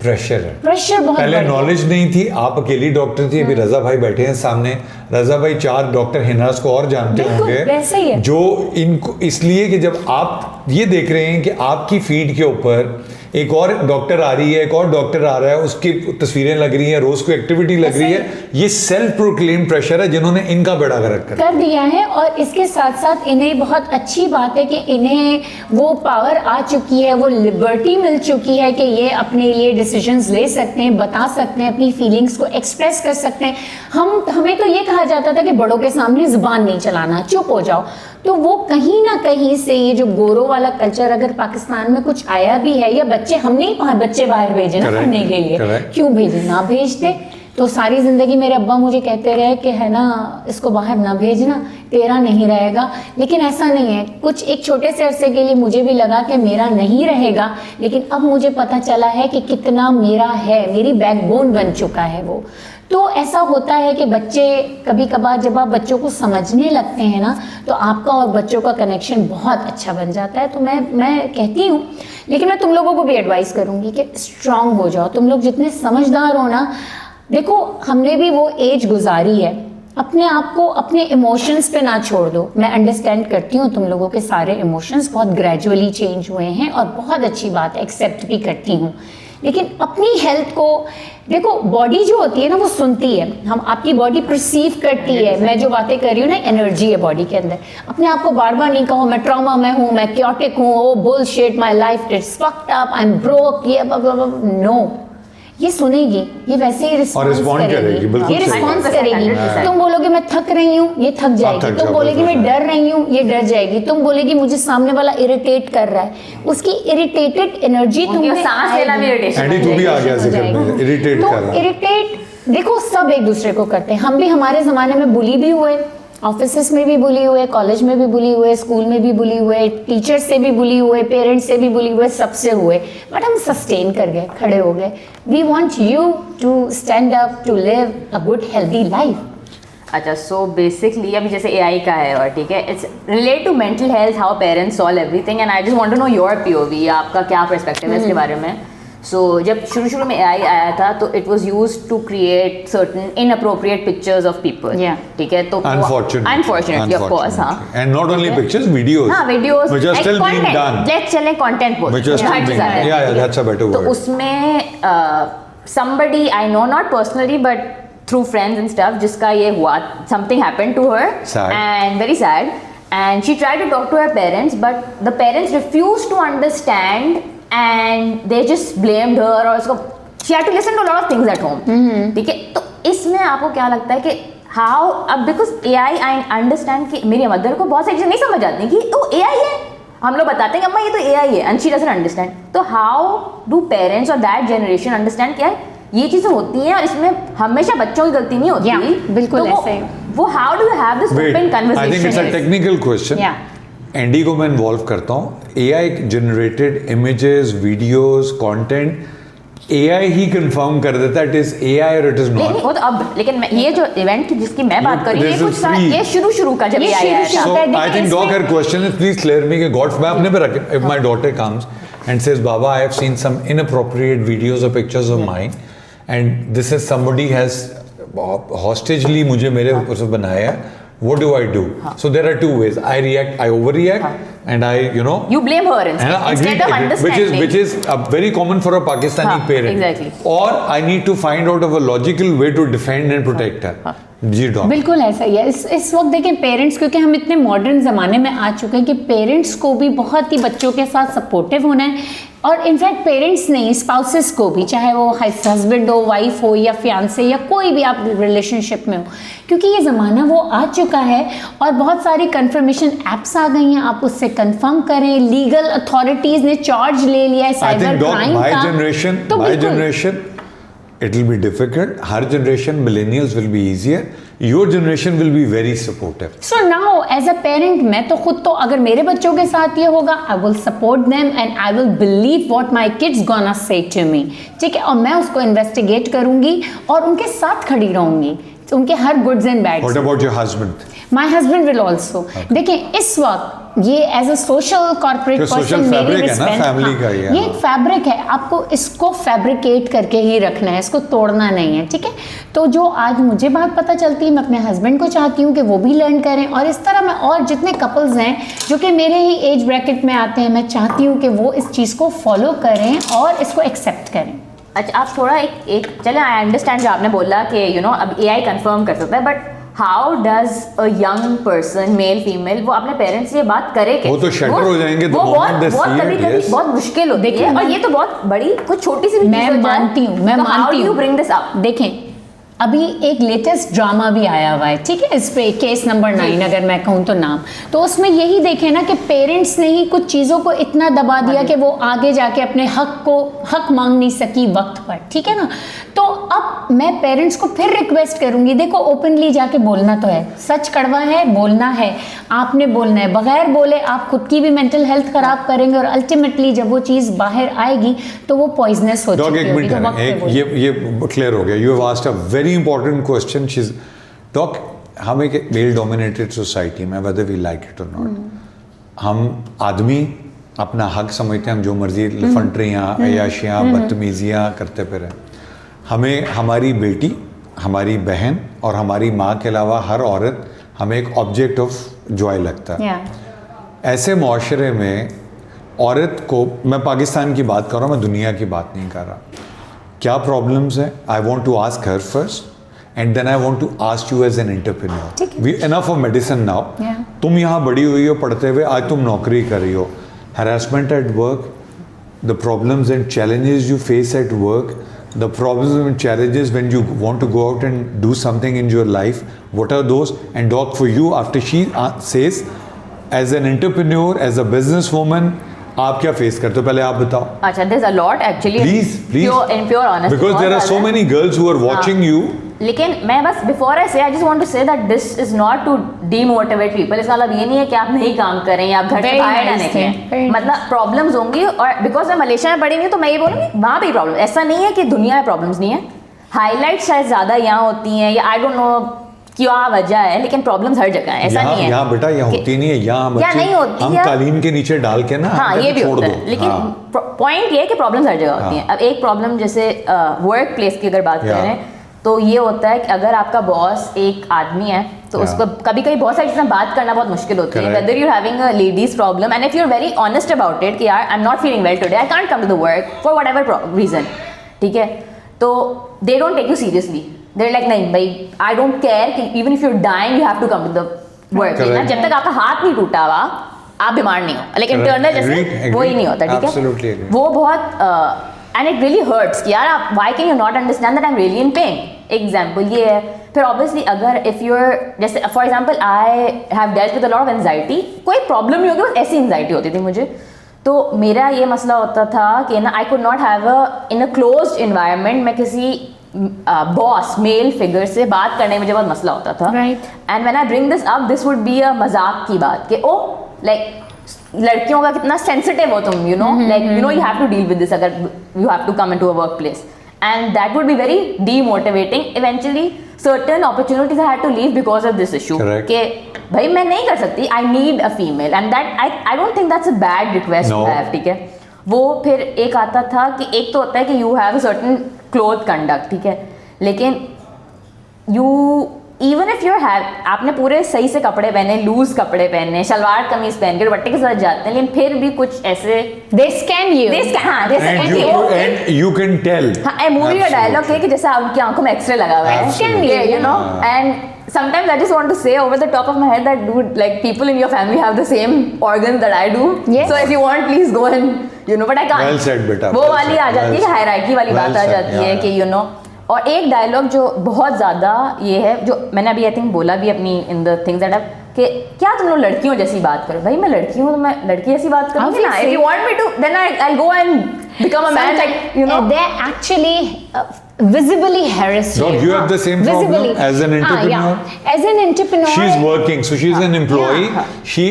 प्रेशर है। प्रेशर बहुत पहले नॉलेज नहीं थी, आप अकेली डॉक्टर थी, अभी रजा भाई बैठे हैं सामने, रजा भाई 4 डॉक्टर हिनाज को और जानते होंगे, वैसे ही है। जो इनको इसलिए कि जब आप ये देख रहे हैं कि आपकी फीड के ऊपर एक और डॉक्टर आ रही है, एक और डॉक्टर आ रहा है, उसकी तस्वीरें लग रही हैं, रोज को एक्टिविटी लग रही है, ये सेल्फ प्रोक्लेम प्रेशर है जिन्होंने इनका बेड़ा गर्क कर दिया है। और इसके साथ साथ इन्हें बहुत अच्छी बात है कि इन्हें वो पावर आ चुकी है, वो लिबर्टी मिल चुकी है कि ये अपने लिए डिसीजंस ले सकते हैं, बता सकते हैं, अपनी फीलिंग्स को एक्सप्रेस कर सकते हैं। हमें तो ये कहा जाता था कि बड़ों के सामने जुबान नहीं चलाना, चुप हो जाओ। तो वो कहीं ना कहीं से ये जो गोरों वाला कल्चर अगर पाकिस्तान में कुछ आया भी है, या बच्चे हम नहीं बच्चे बाहर भेजे ना पढ़ने के लिए, क्यों भेजे? ना भेजते तो सारी जिंदगी मेरे अब्बा मुझे कहते रहे कि है ना इसको बाहर ना भेजना, तेरा नहीं रहेगा। लेकिन ऐसा नहीं है, कुछ एक छोटे से अरसे के लिए मुझे भी लगा कि मेरा नहीं रहेगा, लेकिन अब मुझे पता चला है कि कितना मेरा है, मेरी बैकबोन बन चुका है वो। तो ऐसा होता है कि बच्चे कभी कभार जब आप बच्चों को समझने लगते हैं ना, तो आपका और बच्चों का कनेक्शन बहुत अच्छा बन जाता है। तो मैं कहती हूँ, लेकिन मैं तुम लोगों को भी एडवाइस करूँगी कि स्ट्रांग हो जाओ। तुम लोग जितने समझदार हो ना, देखो हमने भी वो एज गुजारी है, अपने आप को अपने इमोशंस पे ना छोड़ दो। मैं अंडरस्टैंड करती हूँ तुम लोगों के सारे इमोशंस बहुत ग्रेजुअली चेंज हुए हैं और बहुत अच्छी बात है, एक्सेप्ट भी करती हूँ। लेकिन अपनी हेल्थ को देखो, बॉडी जो होती है ना वो सुनती है, हम आपकी बॉडी परसीव करती है। मैं जो बातें कर रही हूँ ना, एनर्जी है बॉडी के अंदर। अपने आप को बार बार नहीं कहो मैं ट्रॉमा में हूँ, मैं क्योटिक हूँ, oh bullshit, my life is fucked up, I am broke, ये नो, ये सुनेगी, ये वैसे ही रिस्पॉन्स करेगी, बिल्कुल ये रिस्पॉन्स करेगी। तुम बोलोगे मैं थक रही हूँ, ये थक जाएगी। तुम बोलेगी मैं डर रही हूँ, ये डर जाएगी। तुम बोलेगी मुझे सामने वाला इरिटेट कर रहा है, उसकी इरिटेटेड एनर्जी तुम्हें सांस लेना भी इरिटेशन एंडी, तू भी आ गया जिक्र में, इरिटेट कर रहा है। इरिटेट देखो सब एक दूसरे को करते हैं। हम भी हमारे जमाने में बुली भी हुए, ऑफिसेस में भी बुली हुए, कॉलेज में भी बुली हुए, स्कूल में भी बुली हुए, टीचर से भी बुली हुए, पेरेंट्स से भी बुली हुए, सबसे हुए, बट हम सस्टेन कर गए, खड़े हो गए. We want you to stand up to live a good healthy life. अच्छा, सो बेसिकली अभी जैसे AI का है और ठीक है, it's relate to mental health, how parents solve everything, and I just want to know your POV, आपका क्या पर्सपेक्टिव है इसके बारे में. सो जब शुरू में AI आया था तो it was used to create certain inappropriate pictures of people. ठीक है, तो अनफॉर्चुनेटली ऑफ कोर्स, हाँ, and not only pictures, videos, हाँ, videos which are still being done. Let's चले कंटेंट बोल, दैट्स अ बेटर वर्ड. तो उसमें somebody I know, not personally but through friends and stuff, जिसका ये हुआ, something happened to her, sad, and very sad, and she tried to talk to her parents but the parents refused to understand and they just blamed her, और उसको she had to listen to a lot of things at home. ठीक है, तो इसमें आपको क्या लगता है कि how, अब because AI I understand कि मेरी मदर को बहुत सारी चीज़ें नहीं समझ आती कि तो AI है, हम लोग बताते हैं अम्मा ये तो AI है, and she doesn't understand. तो how do parents or that generation understand क्या है ये चीजें होती हैं और इसमें हमेशा बच्चों की गलती नहीं होती. बिल्कुल तो ऐसे. वो how do you have this open conversation? I think it's a technical question. Andy को मैं इन्वॉल्व करता हूँ. AI generated images, videos, content AI ही कंफर्म कर देता है इट इज AI और इट इज नॉट. वो तो अब, लेकिन ये जो इवेंट जिसकी मैं बात कर रही हूँ, ये कुछ ये शुरू का जब AI आया था. So I think Doc, her question is please clear me कि God, मैं अपने पे रखे, if my daughter comes and says Baba I have seen some inappropriate videos or pictures of mine and this is somebody has hostagely मुझे मेरे ऊपर से बनाया है, what do I do? So there are two ways. I react, I overreact, and I, you blame her instead of understanding, which is very common for a Pakistani parent. Exactly. Or I need to find out of a logical way to defend and protect her. जी doctor, बिल्कुल ऐसा ही है. इस वक्त देखें parents, क्योंकि हम इतने मॉडर्न ज़माने में आ चुके हैं कि पेरेंट्स को भी बहुत ही बच्चों के साथ सपोर्टिव होना है, और इनफैक्ट पेरेंट्स नहीं, स्पाउसेस को भी, चाहे वो हस्बैंड हो, वाइफ हो, या फियांसे, या कोई भी आप रिलेशनशिप में हो, क्योंकि ये ज़माना वो आ चुका है और बहुत सारी कंफर्मेशन एप्स आ गई हैं. आप उससे कंफर्म करें, लीगल अथॉरिटीज़ ने चार्ज ले लिया है साइबर क्राइम का. my generation it will be difficult. Her generation, millennials, will be easier. Your generation will be very supportive. So now as a parent, मैं तो खुद तो अगर मेरे बच्चों के साथ ये होगा, I will support them and I will believe what my kids gonna say to me. ठीक है, और मैं उसको इन्वेस्टिगेट करूंगी और उनके साथ खड़ी रहूंगी, उनके हर goods and bads. What about your husband? My husband will also. देखिए इस वक्त ये as a social corporate person मेरी रिस्पेक्ट, ये एक फैब्रिक है, आपको इसको फैब्रिकेट करके ही रखना है, इसको तोड़ना नहीं है. ठीक है, तो जो आज मुझे बात पता चलती है, मैं अपने हस्बैंड को चाहती हूँ कि वो भी लर्न करें, और इस तरह मैं और जितने कपल्स हैं जो कि मेरे ही एज ब्रैकेट में आते हैं, मैं चाहती हूँ कि वो इस चीज़ को फॉलो करें और इसको एक्सेप्ट करें. अच्छा, आप थोड़ा एक चले, आई अंडरस्टैंड जो आपने बोला कि अब AI कंफर्म कर सकता है, but how does a young person, male female, वो अपने पेरेंट्स से ये बात करे कि वो तो शटर हो जाएंगे, वो बहुत कभी बहुत मुश्किल होती है, और ये तो बहुत बड़ी कुछ छोटी सी भी मैं मानती हूँ. How do you bring this up? देखें अभी एक लेटेस्ट ड्रामा भी आया हुआ है, ठीक है, इस पे केस नंबर 9 अगर मैं कहूँ तो नाम, तो उसमें यही देखें ना कि पेरेंट्स ने ही कुछ चीज़ों को इतना दबा दिया कि वो आगे जाके अपने हक मांग नहीं सकी वक्त पर. ठीक है ना, तो अब मैं पेरेंट्स को फिर रिक्वेस्ट करूंगी, देखो ओपनली जाके बोलना तो है, सच कड़वा है, बोलना है, आपने बोलना है. बगैर बोले आप खुद की भी मेंटल हेल्थ खराब करेंगे और अल्टीमेटली जब वो चीज़ बाहर आएगी तो वो पॉइजनस हो चुकी होगी. ये क्लियर हो गया. You have asked a very important question. Doc, हम एक मेल डोमिनेटेड सोसाइटी में, वेदर वी लाइक इट और नॉट, हम आदमी अपना हक समझते हैं, हम जो मर्जी लफंटरियाँ, अयाशियाँ, बदतमीजियाँ करते फिरें. हमें हमारी बेटी, हमारी बहन और हमारी माँ के अलावा हर औरत हमें एक ऑब्जेक्ट ऑफ जॉय लगता है. ऐसे मुआशरे में औरत को, मैं पाकिस्तान की बात कर रहा हूँ, मैं दुनिया की बात नहीं कर रहा, क्या प्रॉब्लम्स है, I want to ask her first and then I want to ask you as an entrepreneur. We enough of medicine now. तुम यहाँ बड़ी हुई हो पढ़ते हुए, आज तुम नौकरी कर रही हो. harassment at work, the problems and challenges you face at work, the problems and challenges when you want to go out and do something in your life, what are those? And Doc, for you, after she says, as an entrepreneur, as a businesswoman, आप क्या face करते हो, पहले आप बताओ. अच्छा, there's a lot actually. Please. In pure honesty. Because there are so many girls who are watching you लेकिन मैं बस before I say I just want to say that this is not to demotivate people. इसका मतलब ये नहीं है कि आप नहीं काम करें या आप घर से Very बाहर ना nice निकलें। thing, very मतलब प्रॉब्लम्स होंगी, और बिकॉज मैं मलेशिया में पढ़ी हुई हूँ तो मैं ये बोलूँगी वहाँ भी प्रॉब्लम, ऐसा नहीं है कि दुनिया में प्रॉब्लम्स नहीं है। हाईलाइट शायद ज़्यादा यहाँ होती हैं, या आई डोंट नो क्या वजह है, लेकिन प्रॉब्लम्स हर जगह है, ऐसा नहीं है। यहाँ बेटा यहाँ होती नहीं है, यहाँ या नहीं होती हम है, कालीन के नीचे डाल के ना हाँ ये भी छोड़ होता दो। है, लेकिन हाँ। पॉइंट ये है कि प्रॉब्लम्स हर जगह होती हैं। अब एक प्रॉब्लम जैसे वर्क प्लेस की अगर बात करें तो ये होता है कि अगर आपका बॉस एक आदमी है तो उसको कभी कभी बहुत सारी चीज़ें बात करना बहुत मुश्किल होती है, whether you having a ladies problem and if you are very honest about it कि यार I am not feeling well today, I can't come to the work for whatever reason, ठीक है, तो they don't take you seriously, there like नहीं भाई I don't care कि even if you are dying you have to come to the work, जब तक आपका हाथ नहीं टूटा हुआ आप बीमार नहीं हो, लेकिन इंटरनल जैसे वो ही नहीं होता, ठीक है, वो बहुत एंड इट रियली हर्ट्स कि यार आप why can you not understand that I am really in pen. Example ये है। फिर ऑब्वियसली अगर इफ यूर जैसे for example I have dealt with a lot of anxiety, कोई प्रॉब्लम नहीं होगी, बस ऐसी एंजाइटी होती थी मुझे, तो मेरा ये मसला होता था कि ना I could not have in a closed environment में किसी बॉस मेल फिगर से बात करने में मुझे बहुत मसला होता था। And when I bring this up this would be a मजाक की बात कि ओ लाइक लड़कियों का कितना सेंसिटिव हो तुम, you know like you know you have to deal with this अगर you have to come into a work place, and that would be very demotivating. Eventually certain opportunities I had to leave because of this issue कि भाई मैं नहीं कर सकती, I need a female and that I don't think that's a bad request to have, ठीक है। वो फिर एक आता था कि एक तो होता है कि you have a certain cloth conduct, ठीक है, लेकिन you even if your have आपने पूरे सही से कपड़े पहने, लूज कपड़े पहने, शलवार कमीज पहन के दुपट्टे के साथ जाते हैं, लेकिन फिर भी कुछ ऐसे they scan you, and you can tell। हाँ, मूवी का डायलॉग है कि जैसे उनकी आंखों में एक्सरे लगा हुआ है, scan you, you know, and sometimes I just want to say over the top of my head that dude, like people in your family have the same organs that I do, yes, so if you want please go and you know, but I can't। well said बेटा, वो वाली आ जाती है, hierarchy वाली बात आ जाती है कि you know। और एक डायलॉग जो बहुत ज़्यादा ये है, जो मैंने अभी आई थिंक बोला भी अपनी इन द थिंग्स दैट कि क्या तुम लोग लड़कियों जैसी बात करो, भाई मैं लड़की हूँ तो मैं लड़की जैसी बात करूँगी ना, if you want me to then I go and become a man, like you know they actually visibly harass you. You have the same problem as an entrepreneur? As an entrepreneur, she's working, so she's an employee, she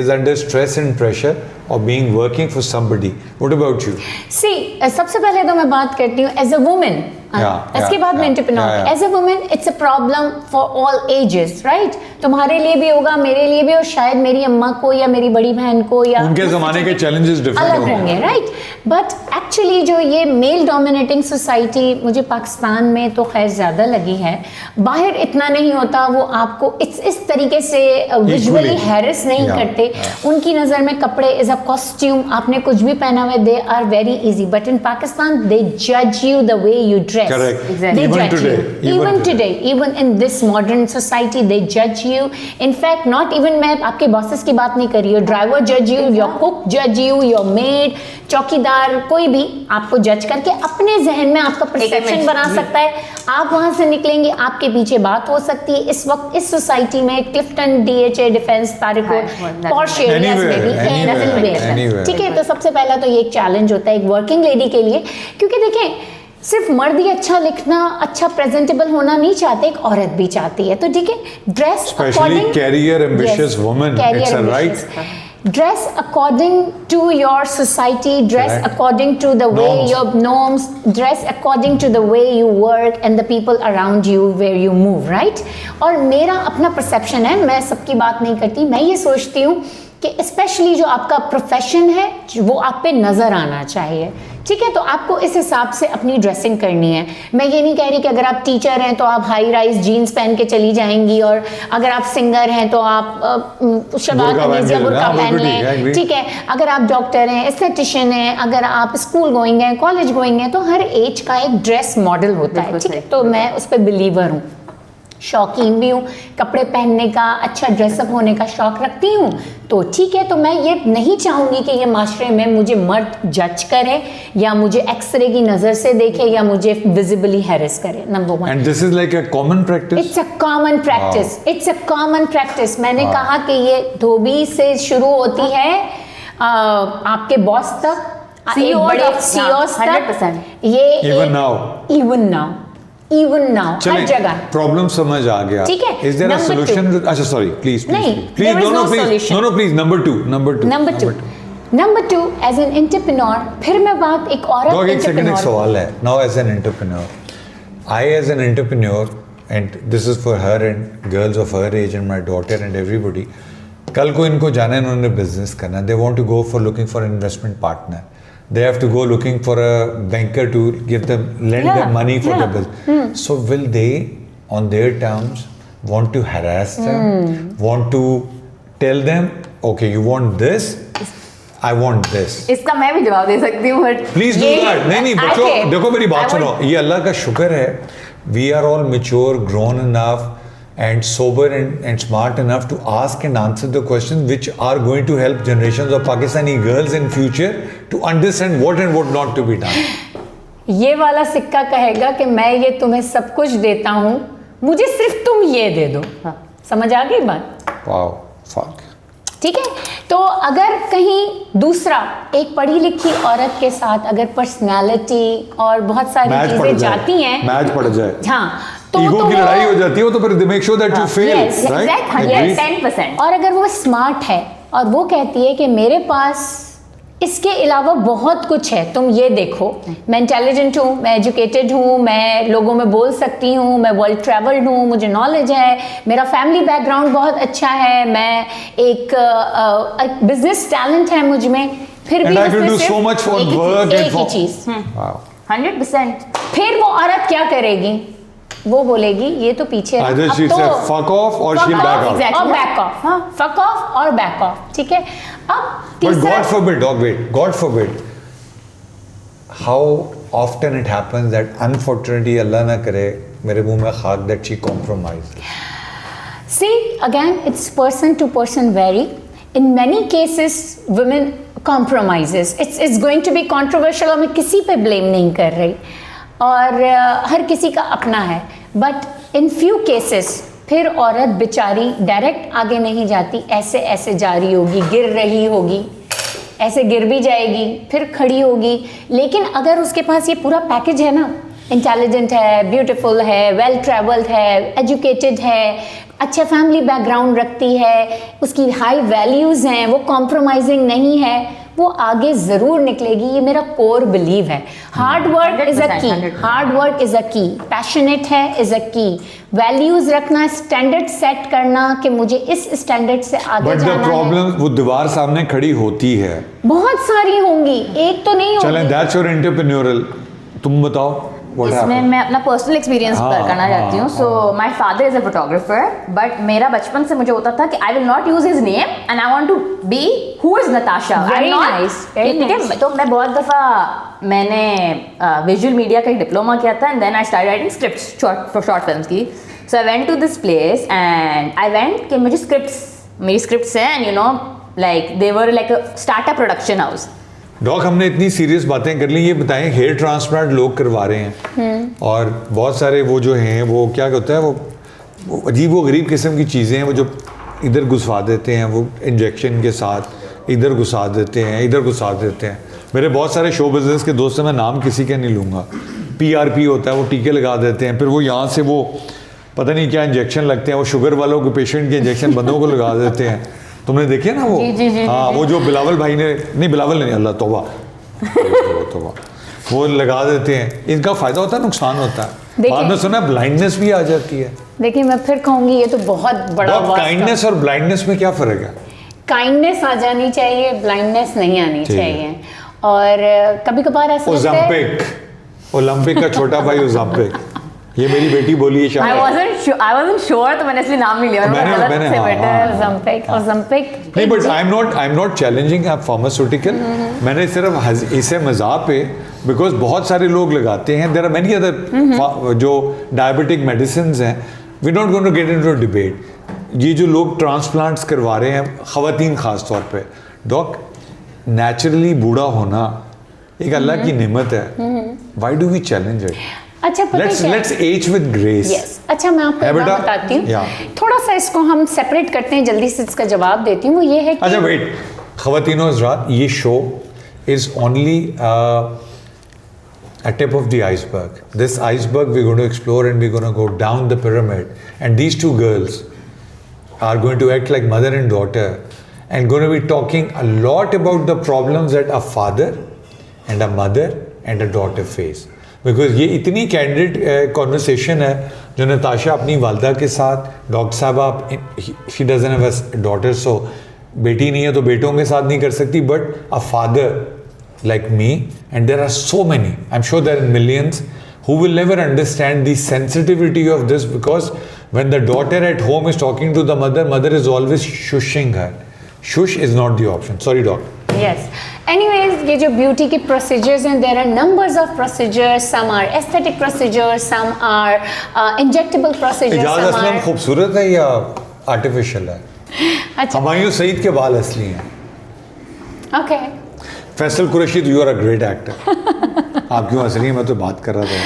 is under stress and pressure of being working for somebody. What about you? See, सबसे पहले तो मैं बात करती हूँ as a woman, इसके बाद मैं entrepreneur. As a women it's a problem for all ages, right? तुम्हारे लिए भी होगा, मेरे लिए भी, और शायद मेरी अम्मा को या मेरी बड़ी बहन को या उनके जमाने के चैलेंजेस डिफरेंट अलग होंगे, राइट? बट एक्चुअली जो ये मेल डोमिनेटिंग सोसाइटी मुझे पाकिस्तान में तो खैर ज़्यादा लगी है, बाहर इतना नहीं होता, वो आपको इस तरीके से विजुअली हैरेस नहीं करते। उनकी नज़र में कपड़े इज अ कॉस्ट्यूम, आपने कुछ भी पहना हुआ, they are very easy, but in Pakistan they जज you the way you dress. Correct. Exactly. They judge you. Even today, even in this modern society, they judge you. In fact, not even मैं आपके bosses की बात नहीं कर रही हूँ, driver judge you, your cook judge you, your maid, चौकीदार, कोई भी आपको जज करके अपने जहन में आपका परसेप्शन बना सकता है। आप वहाँ से निकलेंगे, आपके पीछे बात हो सकती है। इस वक्त इस सोसाइटी में Clifton, DHA, defence, Tariq road, posh areas में भी एनीवेयर, ठीक है। तो सबसे पहला तो ये एक चैलेंज होता है एक वर्किंग लेडी के लिए, क्योंकि देखें सिर्फ मर्द ही अच्छा लिखना, अच्छा प्रेजेंटेबल होना नहीं चाहते, एक औरत भी चाहती है। तो ठीक है, dress according, career ambitious woman, it's a right, dress according to your society, dress according to the way your norms, dress according to the way you work and the people around you where you move, right? और मेरा अपना perception है, मैं सबकी बात नहीं करती, मैं ये सोचती हूँ कि स्पेशली जो आपका प्रोफेशन है वो आप पे नज़र आना चाहिए, ठीक है? तो आपको इस हिसाब से अपनी ड्रेसिंग करनी है। मैं ये नहीं कह रही कि अगर आप टीचर हैं तो आप हाई राइज जीन्स पहन के चली जाएंगी, और अगर आप सिंगर हैं तो आप शलवार कमीज या बुर्का पहन लें, ठीक है? अगर आप डॉक्टर हैं, एस्थेटिशियन हैं, अगर आप स्कूल गोइंग हैं, कॉलेज गोइंग हैं, तो हर एज का एक ड्रेस मॉडल होता है, ठीक है? तो मैं उस पर बिलीवर हूँ, शौकीन भी हूँ, कपड़े पहनने का, अच्छा ड्रेसअप होने का शौक रखती हूँ, तो ठीक है। तो मैं ये नहीं चाहूँगी कि ये माशरे में मुझे मर्द जज करे या मुझे एक्सरे की नज़र से देखे या मुझे विजिबली हैरेस करे, number one. And this is like a common practice, it's a common practice, it's a common practice. मैंने कहा कि ये धोबी से शुरू होती है आपके बॉस तक, एक बड़े CEOs तक, ये इवन नाउ even now हर जगह प्रॉब्लम समझ आ गया. ठीक है. Is there a Number solution? two. अच्छा sorry, please. नहीं, please. there is No, no please. solution. No, please. Number two, as an entrepreneur, फिर मैं बात एक औरत Dog, एक सेकंड, एक entrepreneur. सवाल है. Now as an entrepreneur, I as an entrepreneur, and this is for her and girls of her age and my daughter and everybody. कल को इनको जाना है, इन्होंने business करना. They want to go for looking for an investment partner. They have to go looking for a banker to give them, lend them money for the business. So will they, on their terms, want to harass them? Want to tell them, okay, you want this? I want this. इसका मैं भी जवाब दे सकती हूँ but please do that. नहीं बच्चों, देखो मेरी बात सुनो. ये अल्लाह का शुक्र है, we are all mature, grown enough and sober and smart enough to ask and answer the questions which are going to help generations of Pakistani girls in future to understand what and what not to be done. ये वाला सिक्का कहेगा कि मैं ये तुम्हें सब कुछ देता हूँ, मुझे सिर्फ तुम ये दे दो. समझ आ गई बात? Wow, fuck. ठीक है. तो अगर कहीं दूसरा एक पढ़ी लिखी औरत के साथ अगर पर्सनालिटी और बहुत सारी चीजें जाती हैं, मैच पड़ जाए, हाँ, तो ईगो की लड़ाई हो जाती है, तो फिर make sure that you fail, Yes, 10%. और अगर वो स्मार्ट है और वो कहती है कि मेरे पास इसके अलावा बहुत कुछ है, तुम ये देखो, मैं इंटेलिजेंट हूँ, मैं एजुकेटेड हूँ, मैं लोगों में बोल सकती हूँ, मैं वर्ल्ड ट्रैवल्ड हूँ, मुझे नॉलेज है, मेरा फैमिली बैकग्राउंड बहुत अच्छा है, मैं एक बिजनेस टैलेंट है मुझ में, फिर भी एक ही चीज 100%. फिर वो औरत क्या करेगी? वो बोलेगी ये तो पीछे है. Either she'll say fuck off or she'll back out. Exactly. और back off. हाँ, fuck off और back off. ठीक है. अब But तीसरा, God forbid, dog, wait, God forbid. How often it happens that unfortunately Allah ना करे मेरे मुंह में खाक that she compromised. see again it's person to person vary. In many cases women compromises. It's going to be controversial और मैं किसी पे blame नहीं कर रही और हर किसी का अपना है. बट इन फ्यू केसेस फिर औरत बेचारी डायरेक्ट आगे नहीं जाती, ऐसे ऐसे जा रही होगी, गिर रही होगी, ऐसे गिर भी जाएगी, फिर खड़ी होगी. लेकिन अगर उसके पास ये पूरा पैकेज है ना, इंटेलिजेंट है, ब्यूटीफुल है, वेल ट्रैवल्ड है, एजुकेटेड है, अच्छा फैमिली बैकग्राउंड रखती है, उसकी हाई वैल्यूज़ हैं, वो कॉम्प्रोमाइजिंग नहीं है, वो आगे ज़रूर निकलेगी. ये मेरा कोर बिलीव है. हार्ड वर्क इज़ अ की. हार्ड वर्क इज़ अ की. पैशनेट है इज़ अ की. वैल्यूज़ रखना, स्टैंडर्ड सेट करना कि मुझे इस स्टैंडर्ड से आगे जाना है. बट द प्रॉब्लम, वो दीवार सामने खड़ी होती है, बहुत सारी होंगी, एक तो नहीं होगी. चलें, दैट्स योर एंटरप्रेन्योरल. तुम बताओ इसमें मैं अपना पर्सनल एक्सपीरियंस करना चाहती हूँ. So my father is a photographer, but मेरा बचपन से मुझे होता था कि I will not use his name and I want to be who is Natasha. ठीक है. तो मैं बहुत दफ़ा मैंने विजुअल मीडिया का एक डिप्लोमा किया था and then I started writing scripts for short films की. So I went to this place and I went कि मुझे मेरी स्क्रिप्ट्स हैं and you know like they were like a startup production house. Dog, हमने इतनी serious बातें कर ली. ये बताएं, हेयर ट्रांसप्लांट लोग करवा रहे हैं और बहुत सारे वो जो हैं वो क्या होता है, वो अजीब वो गरीब किस्म की चीज़ें हैं, वो जो इधर घुसवा देते हैं, वो इंजेक्शन के साथ इधर घुसा देते हैं, इधर घुसा देते हैं. मेरे बहुत सारे शो बिजनेस के दोस्त हैं, मैं नाम किसी का नहीं लूँगा. PRP होता है, वो टीके लगा देते हैं, फिर वो यहाँ से वो पता नहीं क्या इंजेक्शन लगते हैं, वो शुगर वालों के पेशेंट के इंजेक्शन बंदों को लगा देते हैं. तुमने देखे ना वो? जी, हाँ, वो जो बिलावल भाई ने, नहीं बिलावल नहीं, अल्लाह तौबा, तौबा, वो लगा देते हैं. इनका फायदा होता है, नुकसान होता है. बाद में सुना ब्लाइंडनेस भी आ जाती है. देखिए मैं फिर कहूँगी ये तो बहुत बड़ा. काइंडनेस और ब्लाइंडनेस में क्या फर्क है? काइंडनेस आ जानी चाहिए, ब्लाइंडनेस नहीं आनी चाहिए. और कभी कभार ऐसा लगता है ओलंपिक का छोटा भाई ओलंपिक, ये मेरी बेटी बोली है शायद. I wasn't sure, तो मैंने इसलिए नाम नहीं लिया. Ozempic. नहीं, but I am not challenging pharmaceutical. मैंने सिर्फ इसे मजाक पे, बिकॉज बहुत सारे लोग लगाते हैं. देयर आर मेनी अदर जो डायबिटिक मेडिसिन हैं. We not going to get into debate. ये जो लोग ट्रांसप्लांट्स करवा रहे हैं, ख़वातीन खास तौर पे, डॉक, नेचुरली बूढ़ा होना एक अल्लाह की नेमत है. Why do we challenge it? अच्छा, let's age with grace. Yes. अच्छा, मैं आपको बताती हूँ. थोड़ा सा इसको हम सेपरेट करते हैं, जल्दी से इसका जवाब देती हूँ. वो ये है कि अच्छा वेट, ख़वातीनो हज़रात, ये show is only a tip of the iceberg. This iceberg we're going to explore, and we're going to go down the pyramid. And these two girls are going to act like mother and daughter, and going to be talking a lot about the problems that a father and a mother and a daughter face. Because ये इतनी candid conversation है जो नताशा अपनी वालदा के साथ, doctor साहब आप, she doesn't have a daughter, so बेटी नहीं है तो बेटों के साथ नहीं कर सकती, but a father like me, and there are so many, I'm sure there are millions who will never understand the sensitivity of this, because when the daughter at home is talking to the mother, mother is always shushing her. Shush is not the option. Sorry, doc. Yes. Anyways, ये जो beauty के procedures हैं, there are numbers of procedures. Some are aesthetic procedures, some are injectable procedures. Ejaz Aslam खूबसूरत है या artificial है? अच्छा. हुमायूं सईद के बाल असली हैं. Okay. Faisal Qureshi, you are a great actor. आप क्यों हंस रही हैं? मैं तो बात कर रहा था.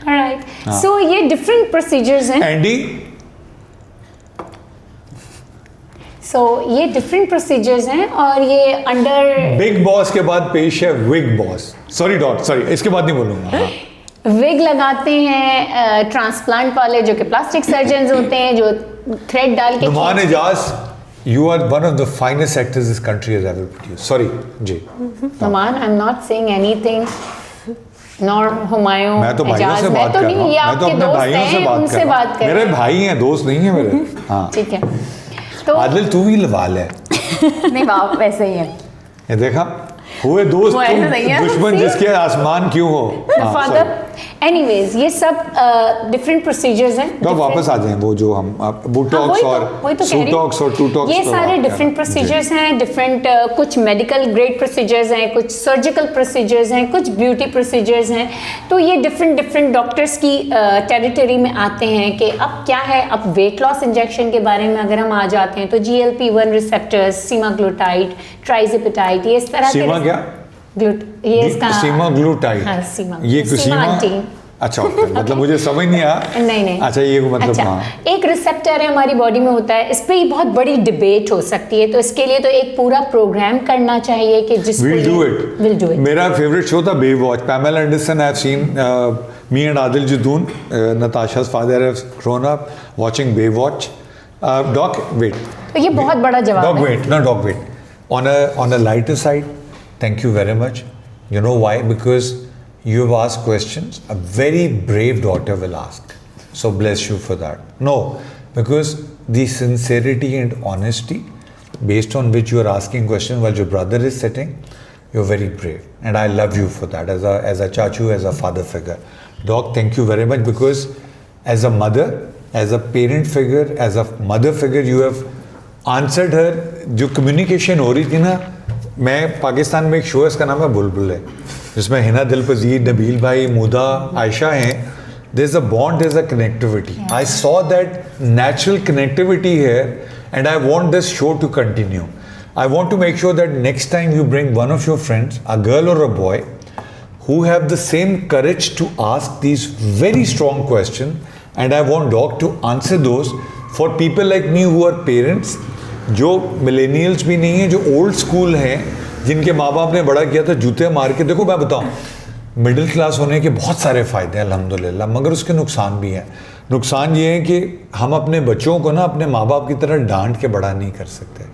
Alright. So ये different procedures हैं. एंडी, So ये different procedures हैं और ये under बिग बॉस के बाद पेश है Bigg Boss. Sorry dot, sorry, इसके बाद नहीं बोलूँगा. विग लगाते हैं ट्रांसप्लांट वाले जो कि प्लास्टिक सर्जन्स होते हैं, जो थ्रेड डाल के Numan Ijaz, you are one of the finest actors this country has ever produced. Sorry, जी. Numan, I'm not saying anything. Nor Humayun, मैं तो भाइयों से एजाज, बात कर मैं तो रहा हूँ. नहीं, ये मैं तो आपके अपने दोस्त भाइयों से हैं, बात उनसे कर बात रहा हूँ. कर मेरे भाई हैं, दोस्त नहीं है मेरे. हाँ. ठीक है. तो आदिल, तू भी लवाल है. नहीं बाप वैसे ही है. ये देखा, हुए दोस्त वो ऐसे नहीं है. दुश्मन जिसके आसमान क्यों हो. हाँ, फादर, sorry. एनीवेज ये सब डिफरेंट प्रोसीजर्स हैं. तो वापस आ जाएं वो जो हम बोटॉक्स और सूटॉक्स और टूटॉक्स, ये सारे डिफरेंट प्रोसीजर्स हैं. डिफरेंट कुछ मेडिकल ग्रेड प्रोसीजर्स हैं, कुछ सर्जिकल प्रोसीजर्स हैं, कुछ ब्यूटी प्रोसीजर्स हैं. तो ये डिफरेंट डॉक्टर्स की टेरिटरी में आते हैं कि अब क्या है. अब वेट लॉस इंजेक्शन के बारे में अगर हम आ जाते हैं तो GLP-1 रिसेप्टर्स, सीमाग्लूटाइड, ट्राइजेपेटाइड, ये इस तरह के क्या ये इसका सीमाग्लूटाइड. हाँ, सीमा, ये सीमा आंटी. अच्छा होता है. मतलब मुझे समझ नहीं आया. नहीं. अच्छा, ये मतलब अच्छा, हाँ. एक रिसेप्टर है हमारी बॉडी में होता है. इस पे ही बहुत बड़ी डिबेट हो सकती है, तो इसके लिए तो एक पूरा प्रोग्राम करना चाहिए कि जिसको We'll do it. मेरा फेवरेट शो था Baywatch. Pamela Anderson, I have seen me and Adil Judoon, Natasha's father, have grown up watching Baywatch. Doc, wait. तो ये बहुत बड़ा जवाब Doc, है. wait. No, Doc, wait. On a lighter side, thank you very much. You know why? Because you have asked questions a very brave daughter will ask. So bless you for that. No, because the sincerity and honesty based on which you are asking questions while your brother is sitting, you're very brave. And I love you for that as a chachu, as a father figure. Doc, thank you very much, because as a mother, as a parent figure, as a mother figure, you have answered her. जो communication हो रही थी ना, मैं पाकिस्तान में एक show है, इसका नाम है बुलबुल है, जिसमें हिना दिलपजीर, नबील भाई, मुदा, आयशा हैं. There's a bond, there's a connectivity. I saw that natural connectivity here, and I want this show to continue. I want to make sure that next time you bring one of your friends, a girl or a boy, who have the same courage to ask these very strong questions, and I want Doc to answer those for people like me who are parents, जो millennials भी नहीं हैं, जो old school हैं, जिनके माँ बाप ने बड़ा किया था जूते मार के. देखो मैं बताऊँ, मिडिल क्लास होने के बहुत सारे फ़ायदे हैं अल्हम्दुलिल्लाह, मगर उसके नुकसान भी हैं. नुकसान ये है कि हम अपने बच्चों को ना अपने माँ बाप की तरह डांट के बड़ा नहीं कर सकते,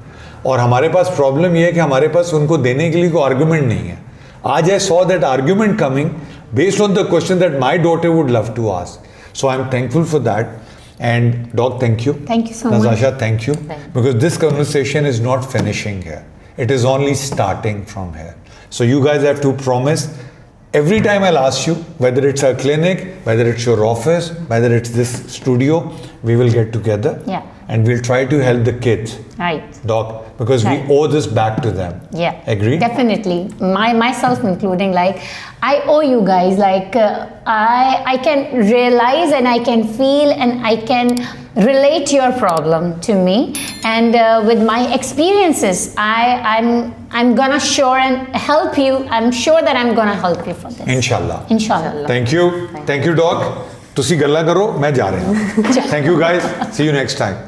और हमारे पास प्रॉब्लम ये है कि हमारे पास उनको देने के लिए कोई आर्गूमेंट नहीं है. आज I saw that argument coming based on the question that my daughter would love to ask. So I'm thankful for that. And Doc, thank you. Thank you so much. Natasha, thank you. Because this conversation is not finishing here. It is only starting from here. So you guys have to promise, every time I'll ask you, whether it's a clinic, whether it's your office, whether it's this studio, we will get together. Yeah. And we'll try to help the kids. Right. Doc, because Right. we owe this back to them. Yeah. Agree? Definitely. Myself including, like, I owe you guys, like, I can realize and I can feel and I can relate your problem to me, and with my experiences, I'm gonna sure and help you. I'm sure that I'm gonna help you for this. Inshallah. Inshallah. Thank you, Doc. ਤੁਸੀਂ ਗੱਲਾਂ ਕਰੋ, ਮੈਂ ਜਾ ਰਿਹਾ ਹਾਂ. Thank you guys. See you next time.